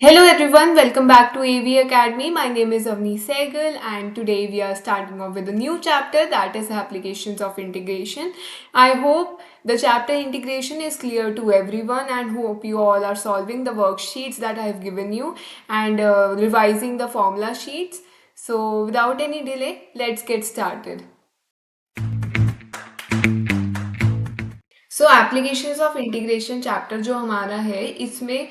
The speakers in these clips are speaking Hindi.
Hello everyone, welcome back to AV Academy. My name is Avni Sehgal and today we are starting off with a new chapter that is applications of integration. I hope the chapter integration is clear to everyone and hope you all are solving the worksheets that I have given you and revising the formula sheets. So without any delay, let's get started. Applications of integration chapter जो हमारा है इसमें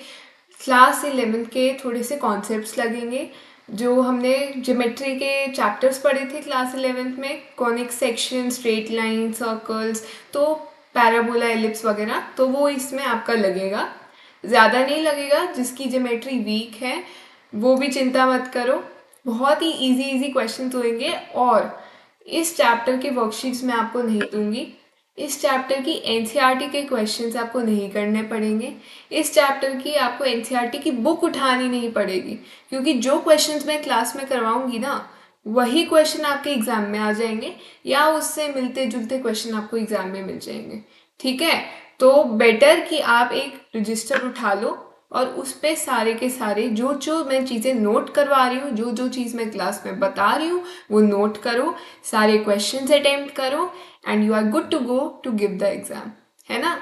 क्लास 11 के थोड़े से कॉन्सेप्ट्स लगेंगे जो हमने ज्योमेट्री के चैप्टर्स पढ़े थे क्लास 11th में, conic section, straight line, circles, तो पैराबोला, एलिप्स वगैरह, तो वो इसमें आपका लगेगा। ज़्यादा नहीं लगेगा, जिसकी ज्योमेट्री वीक है वो भी चिंता मत करो, बहुत ही इजी क्वेश्चन होंगे। और इस चैप्टर के वर्कशीट्स मैं आपको नहीं दूंगी, इस चैप्टर की एनसीईआरटी के क्वेश्चंस आपको नहीं करने पड़ेंगे, इस चैप्टर की आपको एनसीईआरटी की बुक उठानी नहीं पड़ेगी, क्योंकि जो क्वेश्चंस मैं क्लास में करवाऊंगी ना वही क्वेश्चन आपके एग्जाम में आ जाएंगे या उससे मिलते जुलते क्वेश्चन आपको एग्जाम में मिल जाएंगे। ठीक है, तो बेटर कि आप एक रजिस्टर उठा लो और उस पर सारे के सारे जो जो मैं चीज़ें नोट करवा रही हूँ, जो जो चीज़ मैं क्लास में बता रही हूँ वो नोट करो, सारे क्वेश्चंस अटेम्प्ट करो and you are good to go to give the exam, है ना।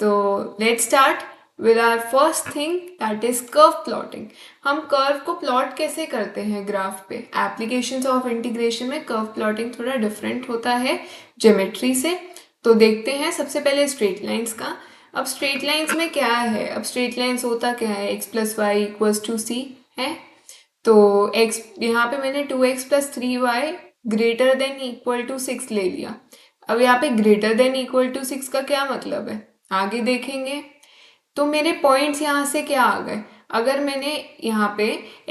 तो let's start with our first thing that is curve plotting. हम कर्व को प्लॉट कैसे करते हैं ग्राफ पे। एप्लीकेशंस ऑफ इंटीग्रेशन में कर्व प्लॉटिंग थोड़ा डिफरेंट होता है ज्योमेट्री से। तो देखते हैं सबसे पहले स्ट्रेट लाइंस का। अब स्ट्रेट लाइंस में क्या है, अब स्ट्रेट लाइंस होता क्या है, x plus y equals to c है। तो x यहाँ पे मैंने 2x plus 3y greater than equal to 6 ले लिया। अब यहाँ पे ग्रेटर देन इक्वल टू 6 का क्या मतलब है आगे देखेंगे। तो मेरे पॉइंट्स यहाँ से क्या आ गए, अगर मैंने यहाँ पे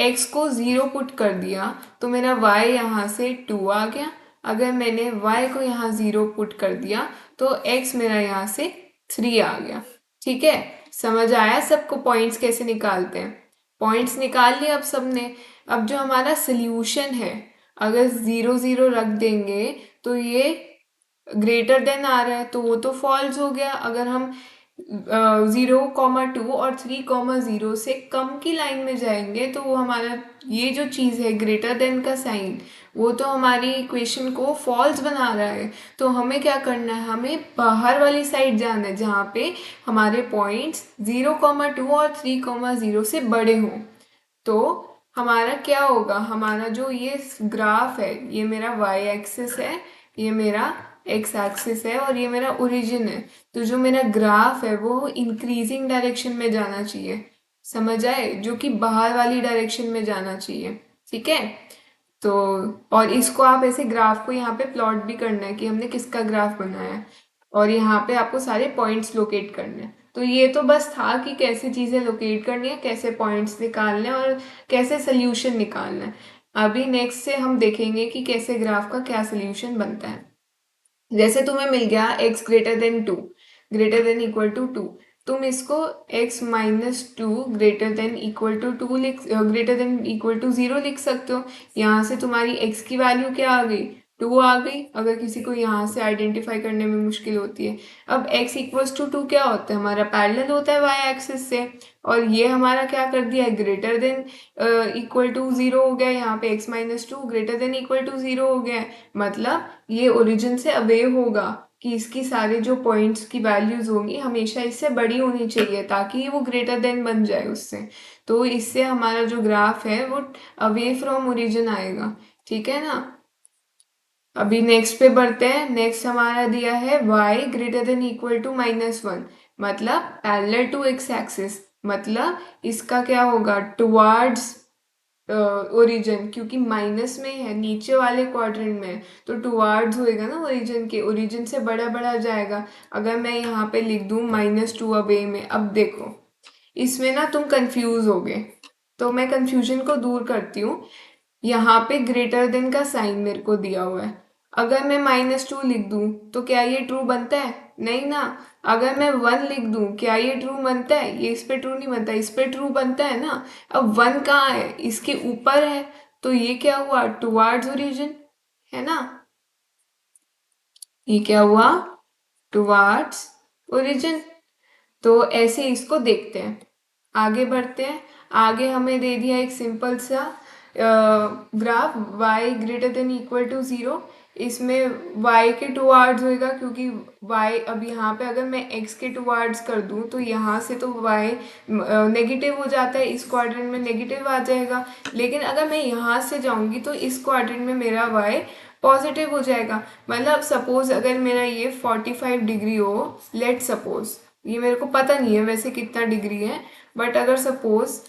x को 0 पुट कर दिया तो मेरा y यहाँ से 2 आ गया। अगर मैंने y को यहाँ 0 पुट कर दिया तो x मेरा यहाँ से 3 आ गया। ठीक है, समझ आया सबको पॉइंट्स कैसे निकालते हैं। पॉइंट्स निकाल लिए अब सबने। अब जो हमारा सोल्यूशन है, अगर 0 0 रख देंगे तो ये ग्रेटर देन आ रहा है तो वो तो फॉल्स हो गया। अगर हम 0,2 और 3,0 से कम की लाइन में जाएंगे तो वो हमारा ये जो चीज़ है ग्रेटर देन का साइन, वो तो हमारी इक्वेशन को फॉल्स बना रहा है। तो हमें क्या करना है, हमें बाहर वाली साइड जाना है जहाँ पे हमारे पॉइंट्स 0,2 और 3,0 से बड़े हों। तो हमारा क्या होगा, हमारा जो ये ग्राफ है ये मेरा वाई एक्सिस है, ये मेरा एक्स एक्सिस है और ये मेरा ओरिजिन है। तो जो मेरा ग्राफ है वो इंक्रीजिंग डायरेक्शन में जाना चाहिए, समझ आए, जो कि बाहर वाली डायरेक्शन में जाना चाहिए। ठीक है, तो और इसको आप ऐसे ग्राफ को यहाँ पे प्लॉट भी करना है कि हमने किसका ग्राफ बनाया है और यहाँ पे आपको सारे पॉइंट्स लोकेट करने हैं। तो ये तो बस था कि कैसे चीज़ें लोकेट करनी है, कैसे पॉइंट्स निकालने हैं और कैसे सोल्यूशन निकालना है। अभी नेक्स्ट से हम देखेंगे कि कैसे ग्राफ का क्या सोल्यूशन बनता है। जैसे तुम्हें मिल गया x greater than 2 greater than equal to 2, तुम इसको x minus 2 greater than equal to 2 greater than equal to 0 लिख सकते हो। यहाँ से तुम्हारी x की वैल्यू क्या आ गई, 2 आ गई, अगर किसी को यहाँ से आइडेंटिफाई करने में मुश्किल होती है। अब x इक्वल्स टू 2 क्या होता है, हमारा पैरेलल होता है y एक्सिस से, और ये हमारा क्या कर दिया है, ग्रेटर देन इक्वल टू 0 हो गया। यहाँ पे x minus 2 greater than equal to 0 हो गया है, मतलब ये ओरिजिन से अवे होगा कि इसकी सारे जो पॉइंट्स की वैल्यूज होंगी हमेशा इससे बड़ी होनी चाहिए ताकि वो ग्रेटर देन बन जाए उससे। तो इससे हमारा जो ग्राफ है वो अवे फ्रॉम ओरिजिन आएगा। ठीक है ना। अभी नेक्स्ट पे बढ़ते हैं। नेक्स्ट हमारा दिया है y greater than equal to -1, मतलब पैरेलल टू x एक्सिस, मतलब इसका क्या होगा, टुवार्ड्स ओरिजिन, क्योंकि माइनस में है, नीचे वाले क्वाड्रेंट में है, तो टुवार्ड्स होएगा ना ओरिजिन के, ओरिजिन से बड़ा बड़ा जाएगा। अगर मैं यहाँ पे लिख दूँ -2 अवे में, अब देखो इसमें ना तुम कंफ्यूज हो गए, तो मैं कंफ्यूजन को दूर करती हूँ। यहाँ पे ग्रेटर देन का साइन मेरे को दिया हुआ है, अगर मैं -2 लिख दूँ तो क्या ये ट्रू बनता है, नहीं ना। अगर मैं 1 लिख दूँ क्या ये ट्रू बनता है, ये इस पे ट्रू नहीं बनता, इस पे ट्रू बनता है ना। अब 1 कहाँ है, इसके ऊपर है, तो ये क्या हुआ, टुवार्ड्स ओरिजिन, है ना। ये क्या हुआ, टुवार्ड्स ओरिजिन। तो ऐसे इसको देखते हैं, आगे बढ़ते हैं। आगे हमें दे दिया एक सिंपल सा graph y greater than equal to 0। इसमें y के टुवार्ड्स होएगा, क्योंकि y अब यहाँ पे अगर मैं x के टुवार्ड्स कर दूँ तो यहाँ से तो y नेगेटिव हो जाता है, इस क्वाड्रेंट में नेगेटिव आ जाएगा। लेकिन अगर मैं यहाँ से जाऊँगी तो इस क्वाड्रेंट में मेरा y पॉजिटिव हो जाएगा। मतलब सपोज अगर मेरा ये 45 डिग्री हो, लेट सपोज, ये मेरे को पता नहीं है वैसे कितना डिग्री है, बट अगर सपोज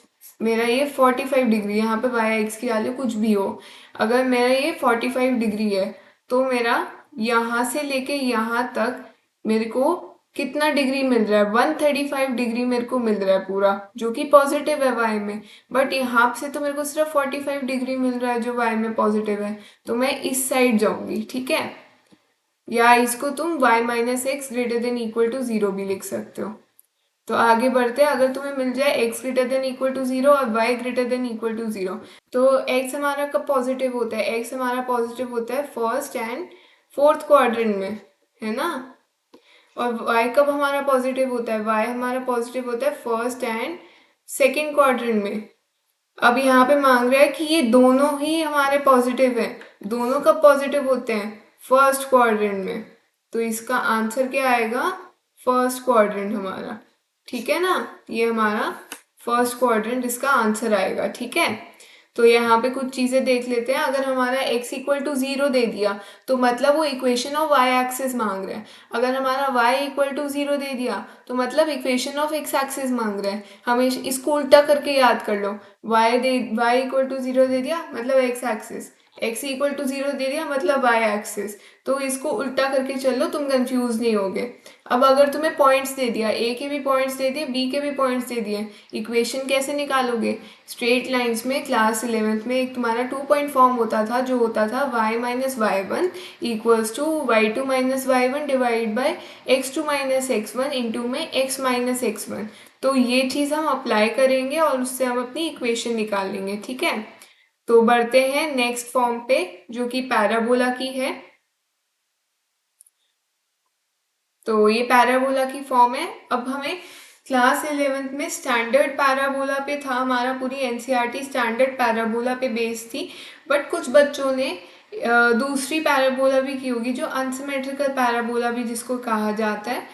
मेरा ये 45 डिग्री, यहाँ पे वाई एक्स की वैल्यू कुछ भी हो, अगर मेरा ये 45 डिग्री है तो मेरा यहाँ से लेके यहाँ तक मेरे को कितना डिग्री मिल रहा है, 135 डिग्री मेरे को मिल रहा है पूरा, जो कि पॉजिटिव है वाई में। बट यहाँ से तो मेरे को सिर्फ 45 डिग्री मिल रहा है जो वाई में पॉजिटिव है, तो मैं इस साइड जाऊंगी, ठीक है। या इसको तुम y minus x greater than equal to 0 भी लिख सकते हो। तो आगे बढ़ते हैं, अगर तुम्हें मिल जाए x greater than equal to 0 और y greater than equal to 0, तो x हमारा कब पॉजिटिव होता है, x हमारा पॉजिटिव होता है फर्स्ट एंड फोर्थ क्वाड्रेंट में, है ना। और y कब हमारा पॉजिटिव होता है, y हमारा पॉजिटिव होता है फर्स्ट एंड सेकेंड क्वाड्रेंट में। अब यहाँ पे मांग रहा है कि ये दोनों ही हमारे पॉजिटिव हैं, दोनों कब पॉजिटिव होते हैं, फर्स्ट क्वाड्रेंट में। तो इसका आंसर क्या आएगा, फर्स्ट क्वाड्रेंट हमारा, ठीक है ना। ये हमारा फर्स्ट क्वाड्रेंट इसका आंसर आएगा, ठीक है। तो यहाँ पे कुछ चीजें देख लेते हैं। अगर हमारा x इक्वल टू 0 दे दिया तो मतलब वो इक्वेशन ऑफ y एक्सिस मांग रहा है। अगर हमारा y इक्वल टू 0 दे दिया तो मतलब इक्वेशन ऑफ x एक्सिस मांग रहा है। हमें इसको उल्टा करके याद कर लो, y इक्वल टू 0 दे दिया मतलब x axis, x equal to 0 दे दिया मतलब y एक्सिस। तो इसको उल्टा करके चलो, तुम कंफ्यूज नहीं होगे। अब अगर तुम्हें पॉइंट्स दे दिया, a के भी पॉइंट्स दे दिए, b के भी पॉइंट्स दे दिए, इक्वेशन कैसे निकालोगे। स्ट्रेट लाइंस में क्लास 11th में एक तुम्हारा 2 पॉइंट फॉर्म होता था, जो होता था y minus y one equals to y two minus y one divide by x two minus x one into में x माइनस एक्स वन। तो ये चीज़ हम अप्लाई करेंगे और उससे हम अपनी इक्वेशन निकाल लेंगे, ठीक है। तो बढ़ते हैं नेक्स्ट फॉर्म पे, जो कि पैराबोला की है। तो ये पैराबोला की फॉर्म है। अब हमें क्लास 11th में स्टैंडर्ड पैराबोला पे था, हमारा पूरी एनसीईआरटी स्टैंडर्ड पैराबोला पे बेस्ड थी। बट कुछ बच्चों ने दूसरी पैराबोला भी की होगी, जो अनसिमेट्रिकल पैराबोला भी जिसको कहा जाता है।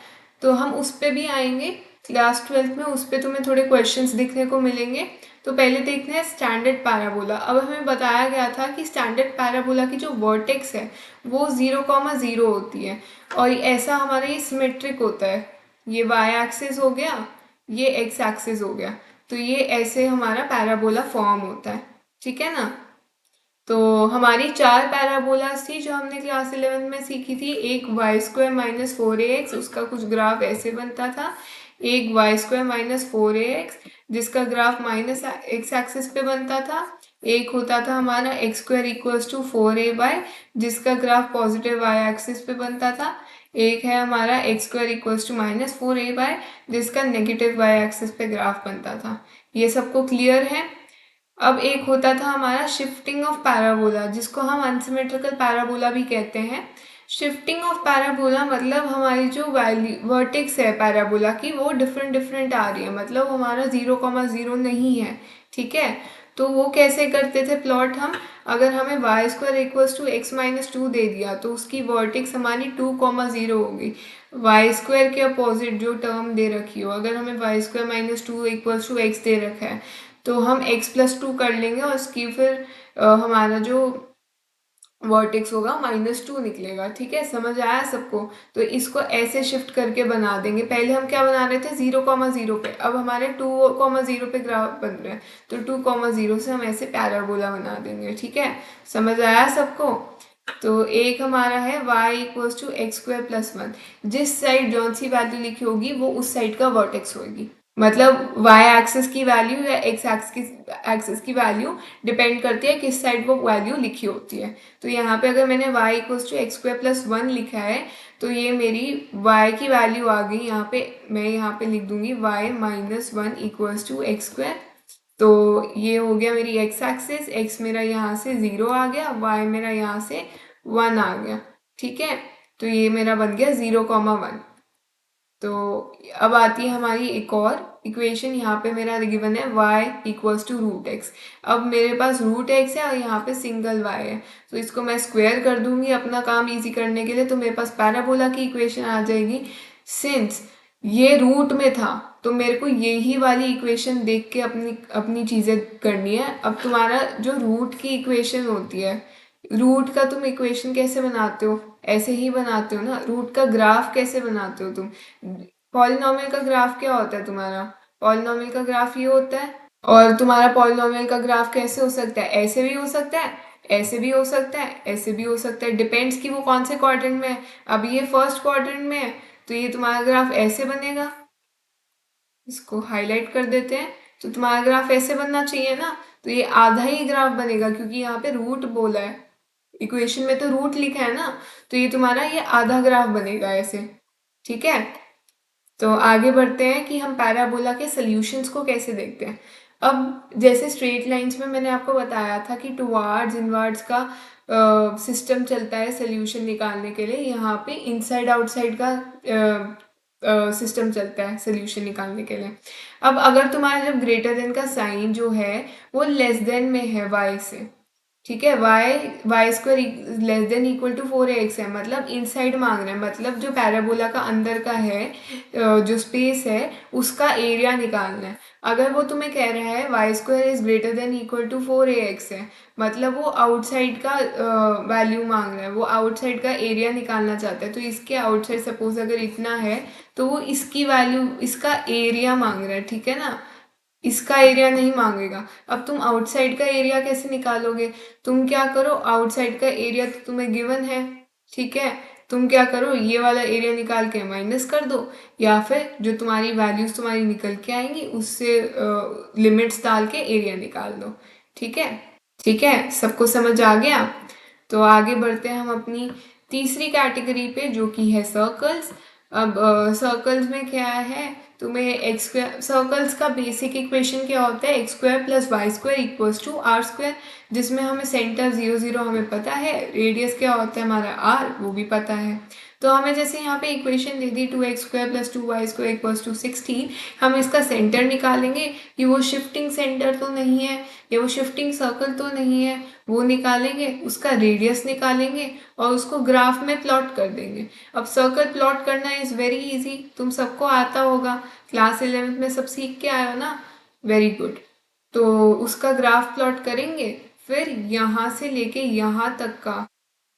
तो हम उस पर भी आएंगे क्लास 12th में, उस पर तुम्हें थोड़े क्वेश्चंस दिखने को मिलेंगे। तो पहले देखते हैं स्टैंडर्ड पैराबोला। अब हमें बताया गया था कि स्टैंडर्ड पैराबोला की जो वर्टेक्स है वो 0,0 होती है, और ऐसा हमारा ये सिमेट्रिक होता है। ये y एक्सिस हो गया, ये x एक्सिस हो गया, तो ये ऐसे हमारा पैराबोला फॉर्म होता है, ठीक है ना। तो हमारी 4 पैराबोलास थी जो हमने क्लास 11 में सीखी थी। एक वाई स्क्वायर माइनस 4ax, उसका कुछ ग्राफ ऐसे बनता था। एक वाई स्क्वायर माइनस 4ax जिसका ग्राफ माइनस एक्स एक्सिस पे बनता था। एक होता था हमारा x square equals to 4a/, जिसका ग्राफ पॉजिटिव वाई एक्सिस पे बनता था। एक है हमारा x square equals to minus 4a/, जिसका नेगेटिव वाई एक्सिस पे ग्राफ बनता था। ये सबको क्लियर है। अब एक होता था हमारा शिफ्टिंग ऑफ पैराबोला, जिसको हम अनसिमेट्रिकल पैराबोला भी कहते हैं। शिफ्टिंग ऑफ पैराबोला मतलब हमारी जो वैल्यू वर्टेक्स है पैराबोला की वो डिफरेंट डिफरेंट आ रही है, मतलब हमारा 0,0 नहीं है, ठीक है। तो वो कैसे करते थे प्लॉट हम, अगर हमें y square equals to x minus 2 दे दिया तो उसकी वर्टेक्स हमारी 2,0 होगी। वाई स्क्वायर के अपोजिट जो टर्म दे रखी हो, अगर हमें y square minus 2 equals to x दे रखा है तो हम x प्लस 2 कर लेंगे और उसकी फिर हमारा जो वर्टेक्स होगा -2 निकलेगा, ठीक है। समझ आया सबको। तो इसको ऐसे शिफ्ट करके बना देंगे। पहले हम क्या बना रहे थे 0,0 पे, अब हमारे 2,0 पे ग्राफ बन रहे हैं, तो 2,0 से हम ऐसे पैराबोला बना देंगे, ठीक है। समझ आया सबको। तो एक हमारा है y equals to x square plus 1, जिस साइड जौन सी वैल्यू लिखी होगी वो उस साइड का वर्टेक्स होगी। मतलब y एक्सिस की वैल्यू या x एक्सिस की वैल्यू डिपेंड करती है किस साइड वो वैल्यू लिखी होती है। तो यहाँ पे अगर मैंने y equals to x square plus 1 लिखा है तो ये मेरी y की वैल्यू आ गई। यहाँ पे मैं यहाँ पे लिख दूंगी y minus 1 equals to x square. तो ये हो गया मेरी x एक्सिस, x मेरा यहाँ से 0 आ गया, y मेरा यहाँ से 1 आ गया, ठीक है। तो ये मेरा बन गया 0,1। तो अब आती है हमारी एक और इक्वेशन यहाँ पे मेरा गिवन है y equals to root x. अब मेरे पास रूट एक्स है और यहाँ पे सिंगल y है, तो इसको मैं स्क्वायर कर दूंगी अपना काम इजी करने के लिए, तो मेरे पास पैराबोला की इक्वेशन आ जाएगी। सिंस ये रूट में था तो मेरे को यही वाली इक्वेशन देख के अपनी अपनी चीज़ें करनी है। अब तुम्हारा जो रूट की इक्वेशन होती है, रूट का तुम इक्वेशन कैसे बनाते हो, ऐसे ही बनाते हो ना। रूट का ग्राफ कैसे बनाते हो तुम, पॉलिनॉमियल का ग्राफ क्या होता है तुम्हारा, पॉलिनॉमियल का ग्राफ ये होता है। और तुम्हारा पॉलिनॉमियल का ग्राफ कैसे हो सकता है, ऐसे भी हो सकता है, ऐसे भी हो सकता है, ऐसे भी हो सकता है, डिपेंड्स कि वो कौन से क्वाड्रेंट में है। अब ये फर्स्ट क्वाड्रेंट में है तो ये तुम्हारा ग्राफ ऐसे बनेगा, इसको हाईलाइट कर देते हैं। तो तुम्हारा ग्राफ ऐसे बनना चाहिए ना, तो ये आधा ही ग्राफ बनेगा क्योंकि यहाँ पे रूट बोला है, इक्वेशन में तो रूट लिखा है ना, तो ये तुम्हारा ये आधा ग्राफ बनेगा ऐसे। ठीक है, तो आगे बढ़ते हैं कि हम पैराबोला के सॉल्यूशंस को कैसे देखते हैं। अब जैसे स्ट्रेट लाइंस में मैंने आपको बताया था कि टुवार्ड्स इनवर्ड्स का सिस्टम चलता है सॉल्यूशन निकालने के लिए, यहाँ पे इनसाइड आउटसाइड का सिस्टम चलता है सॉल्यूशन निकालने के लिए। अब अगर तुम्हारा जब ग्रेटर देन का साइन जो है वो लेस देन में है y से, ठीक है, y square less than equal to 4ax है, मतलब इनसाइड मांग रहे हैं, मतलब जो पैराबोला का अंदर का है जो स्पेस है उसका एरिया निकालना है। अगर वो तुम्हें कह रहा है y square is greater than equal to 4ax है, मतलब वो आउटसाइड का वैल्यू मांग रहा है, वो आउटसाइड का एरिया निकालना चाहता है। तो इसके आउटसाइड सपोज अगर इतना है तो वो इसकी वैल्यू, इसका एरिया मांग रहा है, ठीक है ना, इसका एरिया नहीं मांगेगा। अब तुम आउटसाइड का एरिया कैसे निकालोगे, तुम क्या करो, आउटसाइड का एरिया तो तुम्हें गिवन है, ठीक है, तुम क्या करो ये वाला एरिया निकाल के माइनस कर दो, या फिर जो तुम्हारी वैल्यूज तुम्हारी निकल के आएंगी उससे लिमिट्स डाल के एरिया निकाल दो। ठीक है, ठीक है, सबको समझ आ गया। तो आगे बढ़ते हैं हम अपनी तीसरी कैटेगरी पे जो कि है सर्कल्स। अब सर्कल्स में क्या है, तुम्हें एक्स स्क्वायर, सर्कल्स का बेसिक इक्वेशन क्या होता है, x square plus y square equals to r square, जिसमें हमें सेंटर 0 0 हमें पता है, रेडियस क्या होता है हमारा आर वो भी पता है। तो हमें जैसे यहाँ पे इक्वेशन दे दी 2x square plus 2y square equals to 16, हम इसका सेंटर निकालेंगे कि वो शिफ्टिंग सेंटर तो नहीं है या वो शिफ्टिंग सर्कल तो नहीं है, वो निकालेंगे, उसका रेडियस निकालेंगे और उसको ग्राफ में प्लॉट कर देंगे। अब सर्कल प्लॉट करना इज़ वेरी इजी, तुम सबको आता होगा, क्लास 11th में सब सीख के आए हो ना, वेरी गुड। तो उसका ग्राफ प्लॉट करेंगे, फिर यहाँ से लेके यहाँ तक का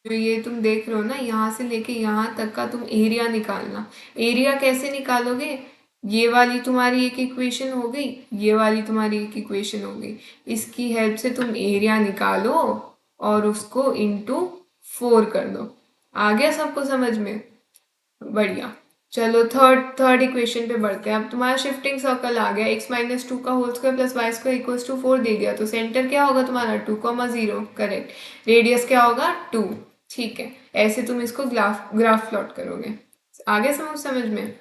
जो ये तुम देख रहे हो ना, यहाँ से लेके यहाँ तक का तुम एरिया निकालना। एरिया कैसे निकालोगे, ये वाली तुम्हारी एक इक्वेशन हो गई, ये वाली तुम्हारी एक इक्वेशन हो गई, इसकी हेल्प से तुम एरिया निकालो और उसको इंटू 4 कर दो। आ गया सबको समझ में, बढ़िया। चलो थर्ड इक्वेशन पे बढ़ते हैं। अब तुम्हारा शिफ्टिंग सर्कल आ गया, x माइनस 2 का whole square plus y square equals to 4 दे दिया, तो सेंटर क्या होगा तुम्हारा 2,0, करेक्ट, रेडियस क्या होगा 2, ठीक है, ऐसे तुम इसको ग्राफ प्लॉट करोगे। आगे समझ में।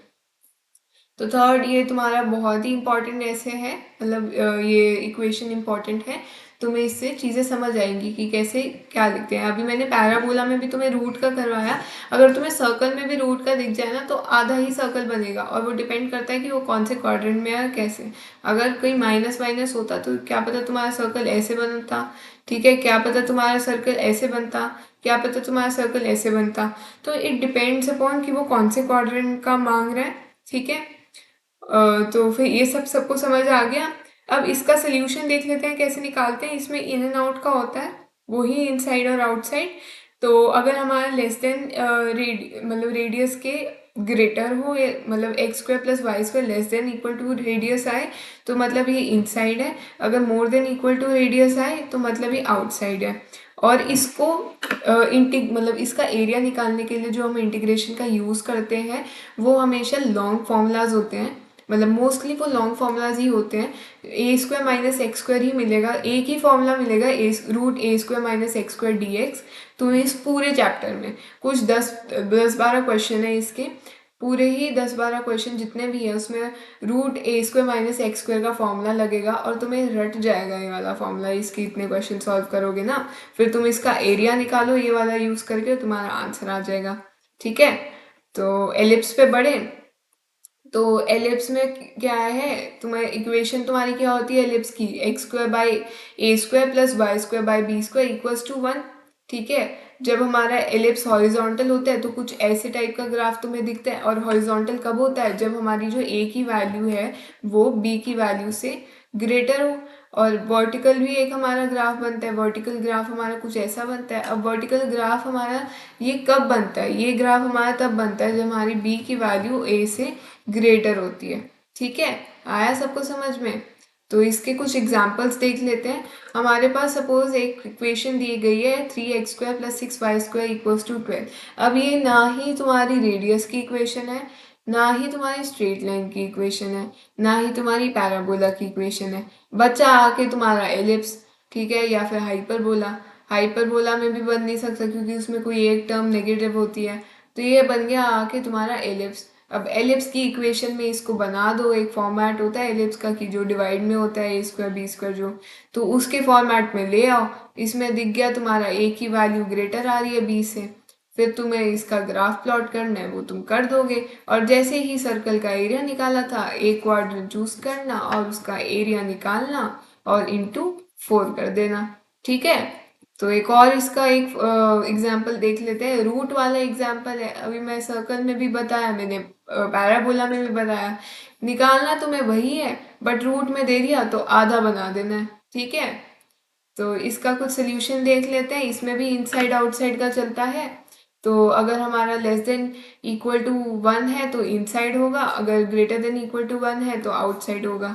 तो थर्ड ये तुम्हारा बहुत ही इंपॉर्टेंट ऐसे है, मतलब ये इक्वेशन इंपॉर्टेंट है, तुम्हें इससे चीज़ें समझ आएंगी कि कैसे क्या लिखते हैं। अभी मैंने पैराबोला में भी तुम्हें रूट का करवाया, अगर तुम्हें सर्कल में भी रूट का दिख जाए ना तो आधा ही सर्कल बनेगा, और वो डिपेंड करता है कि वो कौन से क्वाड्रेंट में है कैसे। अगर कहीं माइनस माइनस होता तो क्या पता तुम्हारा सर्कल ऐसे बनता, ठीक है, क्या पता तुम्हारा सर्कल ऐसे बनता, क्या पता तुम्हारा सर्कल ऐसे बनता। तो इट डिपेंड्स अपॉन कि वो कौन से क्वाड्रेंट का मांग रहा है, ठीक है। तो फिर ये सबको समझ आ गया। अब इसका सोल्यूशन देख लेते हैं कैसे निकालते हैं। इसमें इन एंड आउट का होता है, वही इनसाइड और आउटसाइड। तो अगर हमारा लेस देन मतलब रेडियस के ग्रेटर हो, मतलब x square plus y square less than equal to radius आए तो मतलब ये इनसाइड है, अगर more than equal to radius आए तो मतलब ये आउटसाइड है। और इसको मतलब इसका एरिया निकालने के लिए जो हम इंटीग्रेशन का यूज़ करते हैं वो हमेशा लॉन्ग फार्मूलाज होते हैं, मतलब मोस्टली वो लॉन्ग फार्मूलाज ही होते हैं। A square minus x square ही मिलेगा, एक ही फॉर्मूला मिलेगा, root a square minus x square d x. तो इस पूरे चैप्टर में कुछ 10-12 क्वेश्चन है, इसके पूरे ही 10-12 क्वेश्चन जितने भी है उसमें root a square minus x square का फॉर्मूला लगेगा और तुम्हें रट जाएगा ये वाला फॉर्मूला। इसके इतने क्वेश्चन सॉल्व करोगे ना, फिर तुम इसका एरिया निकालो ये वाला यूज़ करके, तुम्हारा आंसर आ जाएगा। ठीक है, तो एलिप्स पे बढ़े। तो एलिप्स में क्या है, तुम्हें इक्वेशन तुम्हारी क्या होती है एलिप्स की, x square by A square plus y square by B square equals to 1। ठीक है, जब हमारा एलिप्स हॉरिजॉन्टल होता है तो कुछ ऐसे टाइप का ग्राफ तुम्हें दिखता है, और हॉरिजॉन्टल कब होता है, जब हमारी जो ए की वैल्यू है वो बी की वैल्यू से ग्रेटर हो। और वर्टिकल भी एक हमारा ग्राफ बनता है, वर्टिकल ग्राफ हमारा कुछ ऐसा बनता है। अब वर्टिकल ग्राफ हमारा ये कब बनता है, ये ग्राफ हमारा तब बनता है जब हमारी बी की वैल्यू ए से ग्रेटर होती है। ठीक है, आया सबको समझ में। तो इसके कुछ एग्जांपल्स देख लेते हैं। हमारे पास सपोज एक इक्वेशन दी गई है 3x² + 6y² = 12। अब ये ना ही तुम्हारी रेडियस की इक्वेशन है, ना ही तुम्हारी स्ट्रेट लाइन की इक्वेशन है, ना ही तुम्हारी पैराबोला की इक्वेशन है। बच्चा आके तुम्हारा एलिप्स, ठीक है, या फिर हाइपरबोला। हाइपरबोला में भी बन नहीं सकता क्योंकि उसमें कोई एक टर्म नेगेटिव होती है। तो ये बन गया आके तुम्हारा एलिप्स। अब एलिप्स की इक्वेशन में इसको बना दो, एक फॉर्मेट होता है एलिप्स का कि जो डिवाइड में होता है a² b² जो, तो उसके फॉर्मेट में ले आओ। इसमें दिख गया तुम्हारा a की वैल्यू ग्रेटर आ रही है b से, फिर तुम्हें इसका ग्राफ प्लॉट करना है वो तुम कर दोगे। और जैसे ही सर्कल का एरिया निकाला था, एक क्वाड्रेंट चूज करना और उसका एरिया निकालना और इंटू 4 कर देना। ठीक है, तो एक और इसका एक एग्जाम्पल देख लेते हैं, रूट वाला एग्जाम्पल है। अभी मैं सर्कल में भी बताया, मैंने पैराबोला में भी बताया, निकालना तुम्हें वही है बट रूट में दे दिया तो आधा बना देना है। ठीक है, तो इसका कुछ सोल्यूशन देख लेते हैं। इसमें भी इनसाइड आउटसाइड का चलता है। तो अगर हमारा लेस देन इक्वल टू 1 है तो इनसाइड होगा, अगर ग्रेटर देन इक्वल टू 1 है तो आउटसाइड होगा।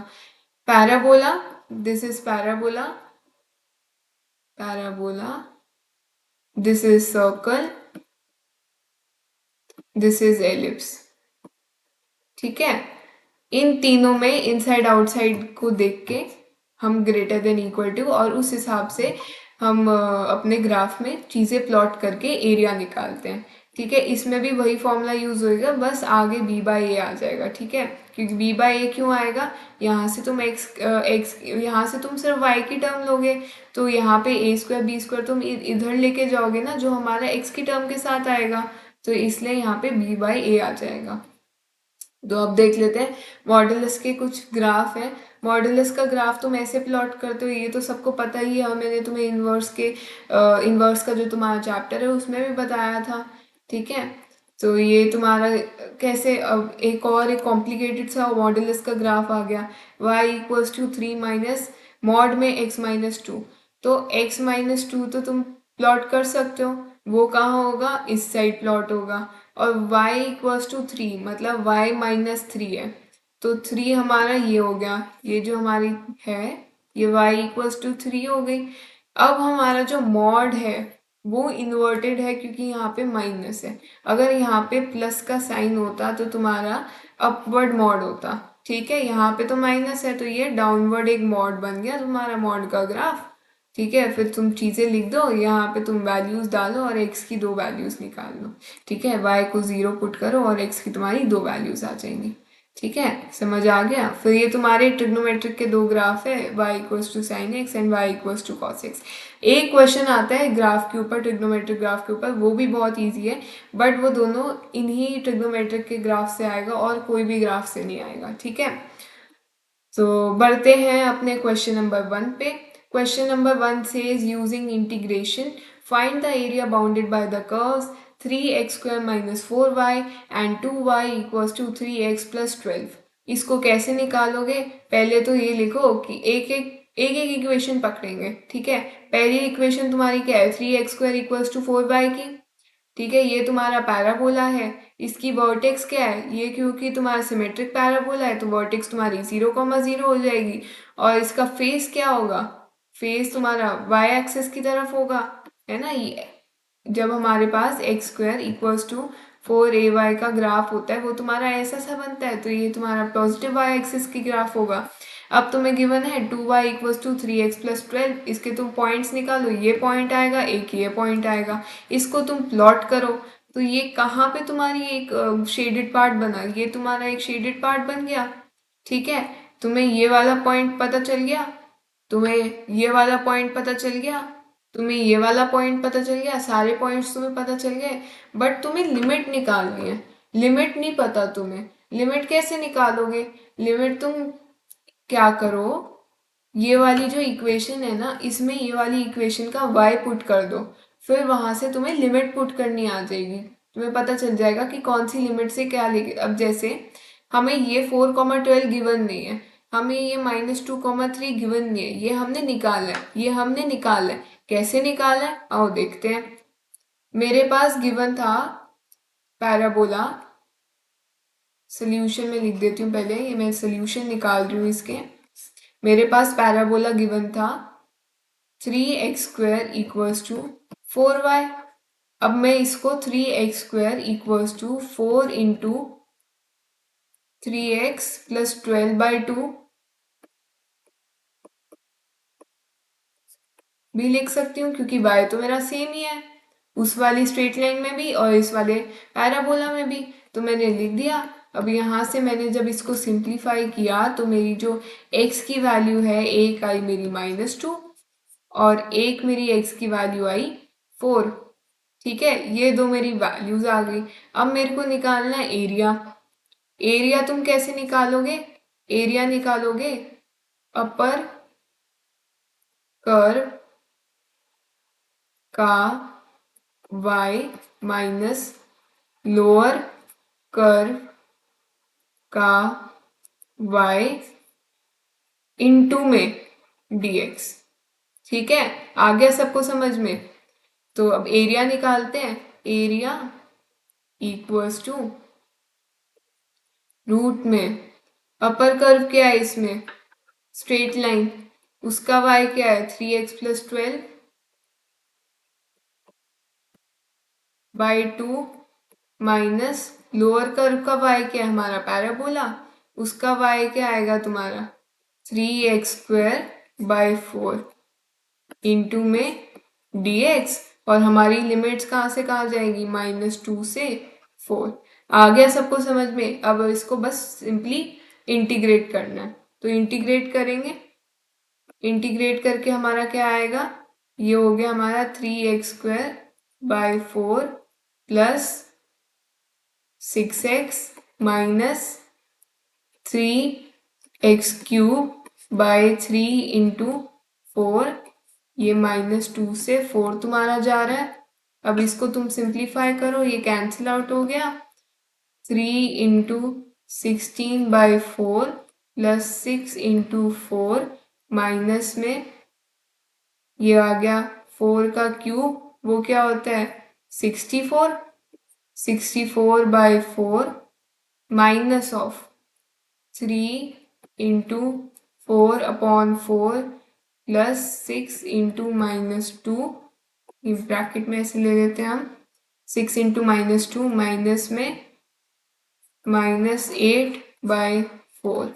Parabola, this is parabola, parabola, this is circle, this is ellipse. ठीक है, इन तीनों में इनसाइड आउटसाइड को देख के हम ग्रेटर देन इक्वल टू और उस हिसाब से हम अपने ग्राफ में चीज़ें प्लॉट करके एरिया निकालते हैं। ठीक है, इसमें भी वही फॉर्मूला यूज होएगा, बस आगे b/a आ जाएगा। ठीक है, क्योंकि b/a क्यों आएगा, यहाँ से तुम x यहाँ से तुम सिर्फ y की टर्म लोगे, तो यहाँ पे a² b² तुम इधर लेके जाओगे ना, जो हमारा x की टर्म के साथ आएगा, तो इसलिए यहाँ पे b/a आ जाएगा। तो अब देख लेते हैं मॉडुलस के कुछ ग्राफ है। मॉडुलस का ग्राफ तुम ऐसे प्लॉट करते हो, ये तो सबको पता ही है, और मैंने तुम्हें इन्वर्स का जो तुम्हारा चैप्टर है उसमें भी बताया था। ठीक है, तो ये तुम्हारा कैसे, अब एक कॉम्प्लिकेटेड सा मॉडुलस का ग्राफ आ गया, y = 3 माइनस मॉड में x-2। तो x-2 तो तुम प्लॉट कर सकते हो, वो कहाँ होगा, इस साइड प्लॉट होगा। और y = 3 मतलब y-3 है, तो 3 हमारा ये हो गया, ये जो हमारी है ये y = 3 हो गई। अब हमारा जो मॉड है वो इन्वर्टेड है क्योंकि यहाँ पे माइनस है। अगर यहाँ पे प्लस का साइन होता तो तुम्हारा अपवर्ड मॉड होता। ठीक है, यहाँ पे तो माइनस है तो ये डाउनवर्ड एक मॉड बन गया तुम्हारा मॉड का ग्राफ। ठीक है, फिर तुम चीज़ें लिख दो, यहाँ पे तुम वैल्यूज डालो और x की 2 वैल्यूज निकाल लो। ठीक है, y को 0 पुट करो और x की तुम्हारी 2 वैल्यूज आ जाएंगी। ठीक है, समझ आ गया। फिर ये तुम्हारे ट्रिग्नोमेट्रिक के 2 ग्राफ है, y = sin x and y = cos x। एक क्वेश्चन आता है ग्राफ के ऊपर, ट्रिग्नोमेट्रिक ग्राफ के ऊपर, वो भी बहुत ईजी है, बट वो दोनों इन्हीं ट्रिग्नोमेट्रिक के ग्राफ से आएगा और कोई भी ग्राफ से नहीं आएगा। ठीक है, तो बढ़ते हैं अपने क्वेश्चन नंबर 1 पे। Question number 1 says using integration find the area bounded by the curves 3x² - 4y and 2y = 3x + 12। इसको कैसे निकालोगे, पहले तो ये लिखो कि एक इक्वेशन पकड़ेंगे। ठीक है, पहली इक्वेशन तुम्हारी क्या है, 3x² = 4y की। ठीक है, ये तुम्हारा पैराबोला है, इसकी वर्टेक्स क्या है, ये क्योंकि तुम्हारा सिमेट्रिक पैराबोला है तो वर्टेक्स तुम्हारी 0,0 हो जाएगी। और इसका फेस क्या होगा, फेस तुम्हारा y एक्सिस की तरफ होगा, है ना। ये जब हमारे पास x² = 4ay का ग्राफ होता है वो तुम्हारा ऐसा सा बनता है, तो ये तुम्हारा पॉजिटिव y एक्सिस की ग्राफ होगा। अब तुम्हें गिवन है 2y = 3x + 12, इसके तुम पॉइंट्स निकालो, ये पॉइंट आएगा, एक ये पॉइंट आएगा, इसको तुम प्लॉट करो। तो ये कहाँ पे तुम्हारी एक शेडेड पार्ट बना, ये तुम्हारा एक शेडेड पार्ट बन गया। ठीक है, तुम्हें ये वाला पॉइंट पता चल गया, तुम्हें ये वाला पॉइंट पता चल गया, तुम्हें ये वाला पॉइंट पता चल गया, सारे पॉइंट्स तुम्हें पता चल गए। बट तुम्हें लिमिट निकालनी है, लिमिट नहीं पता तुम्हें। लिमिट कैसे निकालोगे? लिमिट तुम क्या करो, ये वाली जो इक्वेशन है ना, इसमें ये वाली इक्वेशन का y पुट कर दो, फिर वहां से तुम्हें लिमिट पुट करनी आ जाएगी। तुम्हें पता चल जाएगा कि कौन सी लिमिट से क्या लेके। अब जैसे हमें ये 4,12 गिवन नहीं है, हमें ये -2,3 गिवन नहीं है, ये हमने निकाला है, ये हमने निकाला है। कैसे निकाला है आओ देखते हैं। मेरे पास गिवन था पैराबोला, सोल्यूशन में लिख देती हूँ पहले, ये मैं सोल्यूशन निकाल रही हूँ इसके। मेरे पास पैराबोला गिवन था 3x² इक्वल्स टू 4y। अब मैं इसको 3x² equals to 4 into 3x plus 12/2 भी लिख सकती हूँ, क्योंकि y तो मेरा सेम ही है उस वाली स्ट्रेट लाइन में भी और इस वाले पैराबोला में भी, तो मैंने लिख दिया। अब यहाँ से मैंने जब इसको सिंप्लीफाई किया तो मेरी जो x की वैल्यू है, एक आई मेरी -2 और एक मेरी x की वैल्यू आई 4। ठीक है, ये दो मेरी वैल्यूज आ गई। अब मेरे को निकालना है एरिया। एरिया तुम कैसे निकालोगे? एरिया निकालोगे अपर कर्व का y माइनस लोअर कर्व का y इंटू में dx। ठीक है, आ गया सबको समझ में? तो अब एरिया निकालते हैं। एरिया इक्वल्स टू रूट में अपर कर्व क्या है इसमें, स्ट्रेट लाइन, उसका y क्या है 3x plus 12/2 minus lower curve का y क्या है हमारा पैराबोला, उसका y क्या आएगा तुम्हारा 3x² 4 इंटू में dx। और हमारी लिमिट्स कहाँ से कहाँ जाएगी, -2 से 4। आ गया सबको समझ में? अब इसको बस सिंपली इंटीग्रेट करना है, तो इंटीग्रेट करेंगे। इंटीग्रेट करके हमारा क्या आएगा, ये हो गया हमारा 3x² 4 plus 6x minus 3x³ 3 into 4। ये -2 से 4 तुम्हारा जा रहा है। अब इसको तुम सिंप्लीफाई करो, ये कैंसिल आउट हो गया। 3 इंटू 16/4 प्लस 6 इंटू 4 माइनस में ये आ गया 4 का क्यूब, वो क्या होता है 64। 64/4 minus of 3 into 4/4 plus 6 into -2। ये ब्रैकेट में ऐसे ले लेते हैं हम, 6 इंटू -2 माइनस में -8/4।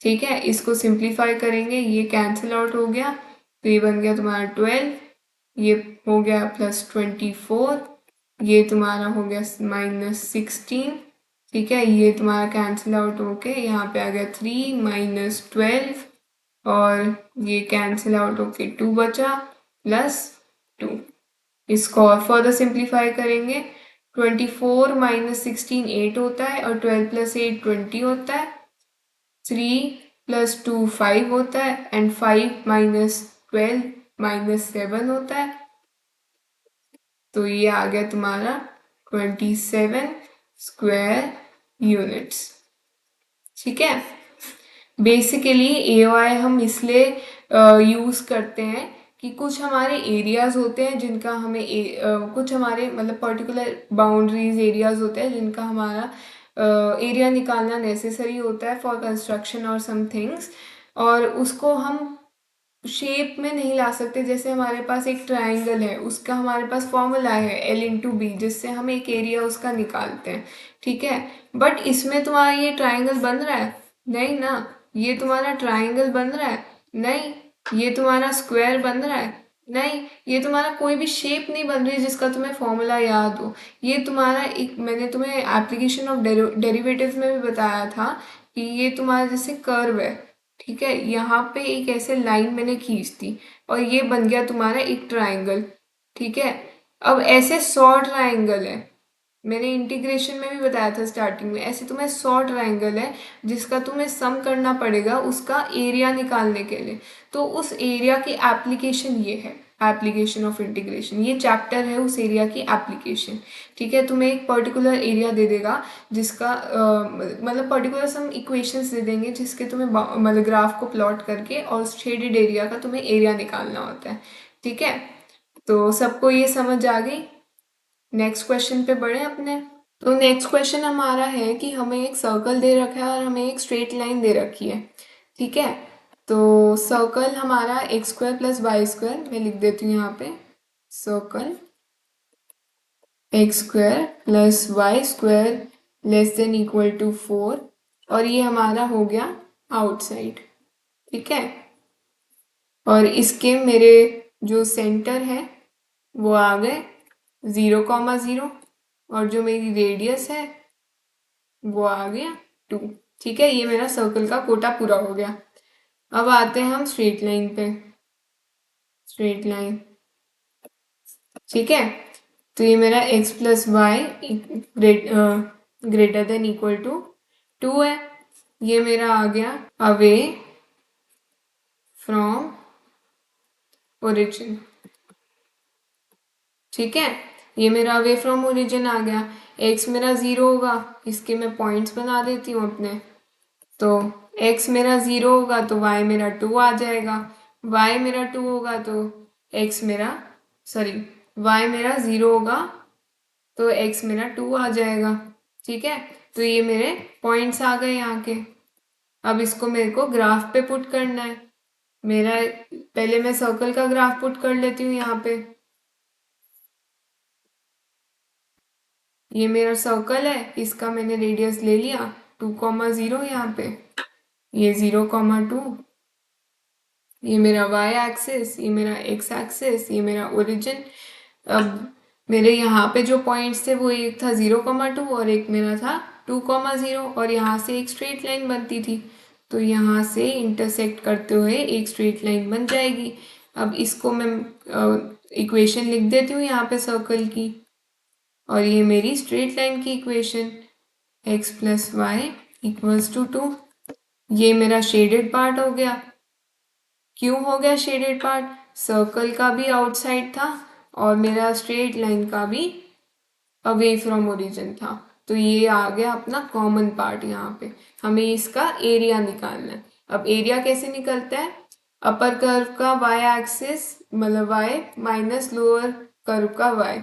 ठीक है, इसको सिंप्लीफाई करेंगे, ये कैंसिल आउट हो गया, तो ये बन गया तुम्हारा 12, ये हो गया +24, ये तुम्हारा हो गया -16। ठीक है, ये तुम्हारा कैंसिल आउट होके यहाँ पे आ गया 3 - 12 और ये कैंसिल आउट होके 2 बचा प्लस 2। इसको और फर्दर सिंप्लीफाई करेंगे, 24 - 16 8 होता है और 12 + 8 20 होता है। 3 + 2 5 होता है एंड 5 - 12 - 7 होता है। तो ये आ गया तुम्हारा 27 स्क्वायर यूनिट्स। ठीक है, बेसिकली AOI हम इसलिए यूज़ करते हैं कि कुछ हमारे एरियाज होते हैं जिनका हमें कुछ हमारे मतलब पर्टिकुलर बाउंड्रीज एरियाज होते हैं जिनका हमारा एरिया निकालना नेसेसरी होता है फॉर कंस्ट्रक्शन और सम थिंग्स, और उसको हम शेप में नहीं ला सकते। जैसे हमारे पास एक ट्राइंगल है, उसका हमारे पास फॉर्मूला है L/B, जिससे हम एक एरिया उसका निकालते हैं। ठीक है, बट इसमें तुम्हारा ये ट्राइंगल बन रहा है नहीं ना, ये तुम्हारा ट्राइंगल बन रहा है नहीं, ये तुम्हारा स्क्वायर बन रहा है नहीं, ये तुम्हारा कोई भी शेप नहीं बन रही जिसका तुम्हें फॉर्मूला याद हो। ये तुम्हारा एक, मैंने तुम्हें एप्लीकेशन ऑफ डेरिवेटिव्स में भी बताया था कि ये तुम्हारा जैसे कर्व है। ठीक है, यहाँ पे एक ऐसे लाइन मैंने खींच दी और ये बन गया तुम्हारा एक ट्राइंगल। ठीक है, अब ऐसे 100 ट्राइंगल है, मैंने इंटीग्रेशन में भी बताया था स्टार्टिंग में। ऐसे तुम्हें 100 ट्राइंगल है जिसका तुम्हें सम करना पड़ेगा उसका एरिया निकालने के लिए। तो उस एरिया की एप्लीकेशन ये है, एप्लीकेशन ऑफ इंटीग्रेशन। ये चैप्टर है उस एरिया की एप्लीकेशन। ठीक है, तुम्हें एक पर्टिकुलर एरिया दे देगा जिसका मतलब पर्टिकुलर सम इक्वेशंस दे देंगे जिसके तुम्हें मतलब ग्राफ को प्लॉट करके और शेडेड एरिया का तुम्हें एरिया निकालना होता है। ठीक है, तो सबको ये समझ आ गई। नेक्स्ट क्वेश्चन पे बढ़े अपने। तो नेक्स्ट क्वेश्चन हमारा है कि हमें एक सर्कल दे रखा है और हमें एक स्ट्रेट लाइन दे रखी है। ठीक है, तो सर्कल हमारा x square plus y square, मैं लिख देती हूँ यहाँ पे, circle x square plus y square less than equal to 4, और ये हमारा हो गया आउटसाइड। ठीक है, और इसके मेरे जो सेंटर है वो आ गए 0,0, और जो मेरी रेडियस है वो आ गया 2। ठीक है, ये मेरा सर्कल का कोटा पूरा हो गया। अब आते हैं हम स्ट्रेट लाइन पे। स्ट्रेट लाइन, ठीक है, तो ये मेरा x plus y greater than equal to 2 है। ये मेरा आ गया अवे फ्रॉम ओरिजिन। ठीक है, ये मेरा अवे फ्रॉम ओरिजिन आ गया। x मेरा 0 होगा, इसके मैं पॉइंट्स बना देती हूँ अपने। तो x मेरा 0 होगा तो y मेरा 2 आ जाएगा, y मेरा 2 होगा तो x मेरा सॉरी y मेरा 0 होगा तो x मेरा 2 आ जाएगा। ठीक है, तो ये मेरे पॉइंट्स आ गए यहाँ के। अब इसको मेरे को ग्राफ पे पुट करना है। मेरा पहले मैं सर्कल का ग्राफ पुट कर लेती हूँ यहाँ पे। ये मेरा सर्कल है, इसका मैंने रेडियस ले लिया 2,0 यहाँ पे, ये 0,2, ये मेरा y एक्सिस, ये मेरा x एक्सिस, ये मेरा ओरिजिन। अब मेरे यहाँ पे जो पॉइंट्स थे वो एक था 0,2 और एक मेरा था 2,0, और यहाँ से एक स्ट्रेट लाइन बनती थी, तो यहाँ से इंटरसेक्ट करते हुए एक स्ट्रेट लाइन बन जाएगी। अब इसको मैं इक्वेशन लिख देती हूँ यहाँ पे सर्कल की, और ये मेरी स्ट्रेट लाइन की equation x plus y equals to 2। ये मेरा शेडेड पार्ट हो गया। क्यों हो गया शेडेड पार्ट? सर्कल का भी आउटसाइड था और मेरा स्ट्रेट लाइन का भी अवे फ्रॉम ओरिजिन था, तो ये आ गया अपना कॉमन पार्ट। यहाँ पे हमें इसका एरिया निकालना है। अब एरिया कैसे निकलता है? अपर कर्व का y एक्सिस मतलब y माइनस लोअर कर्व का y,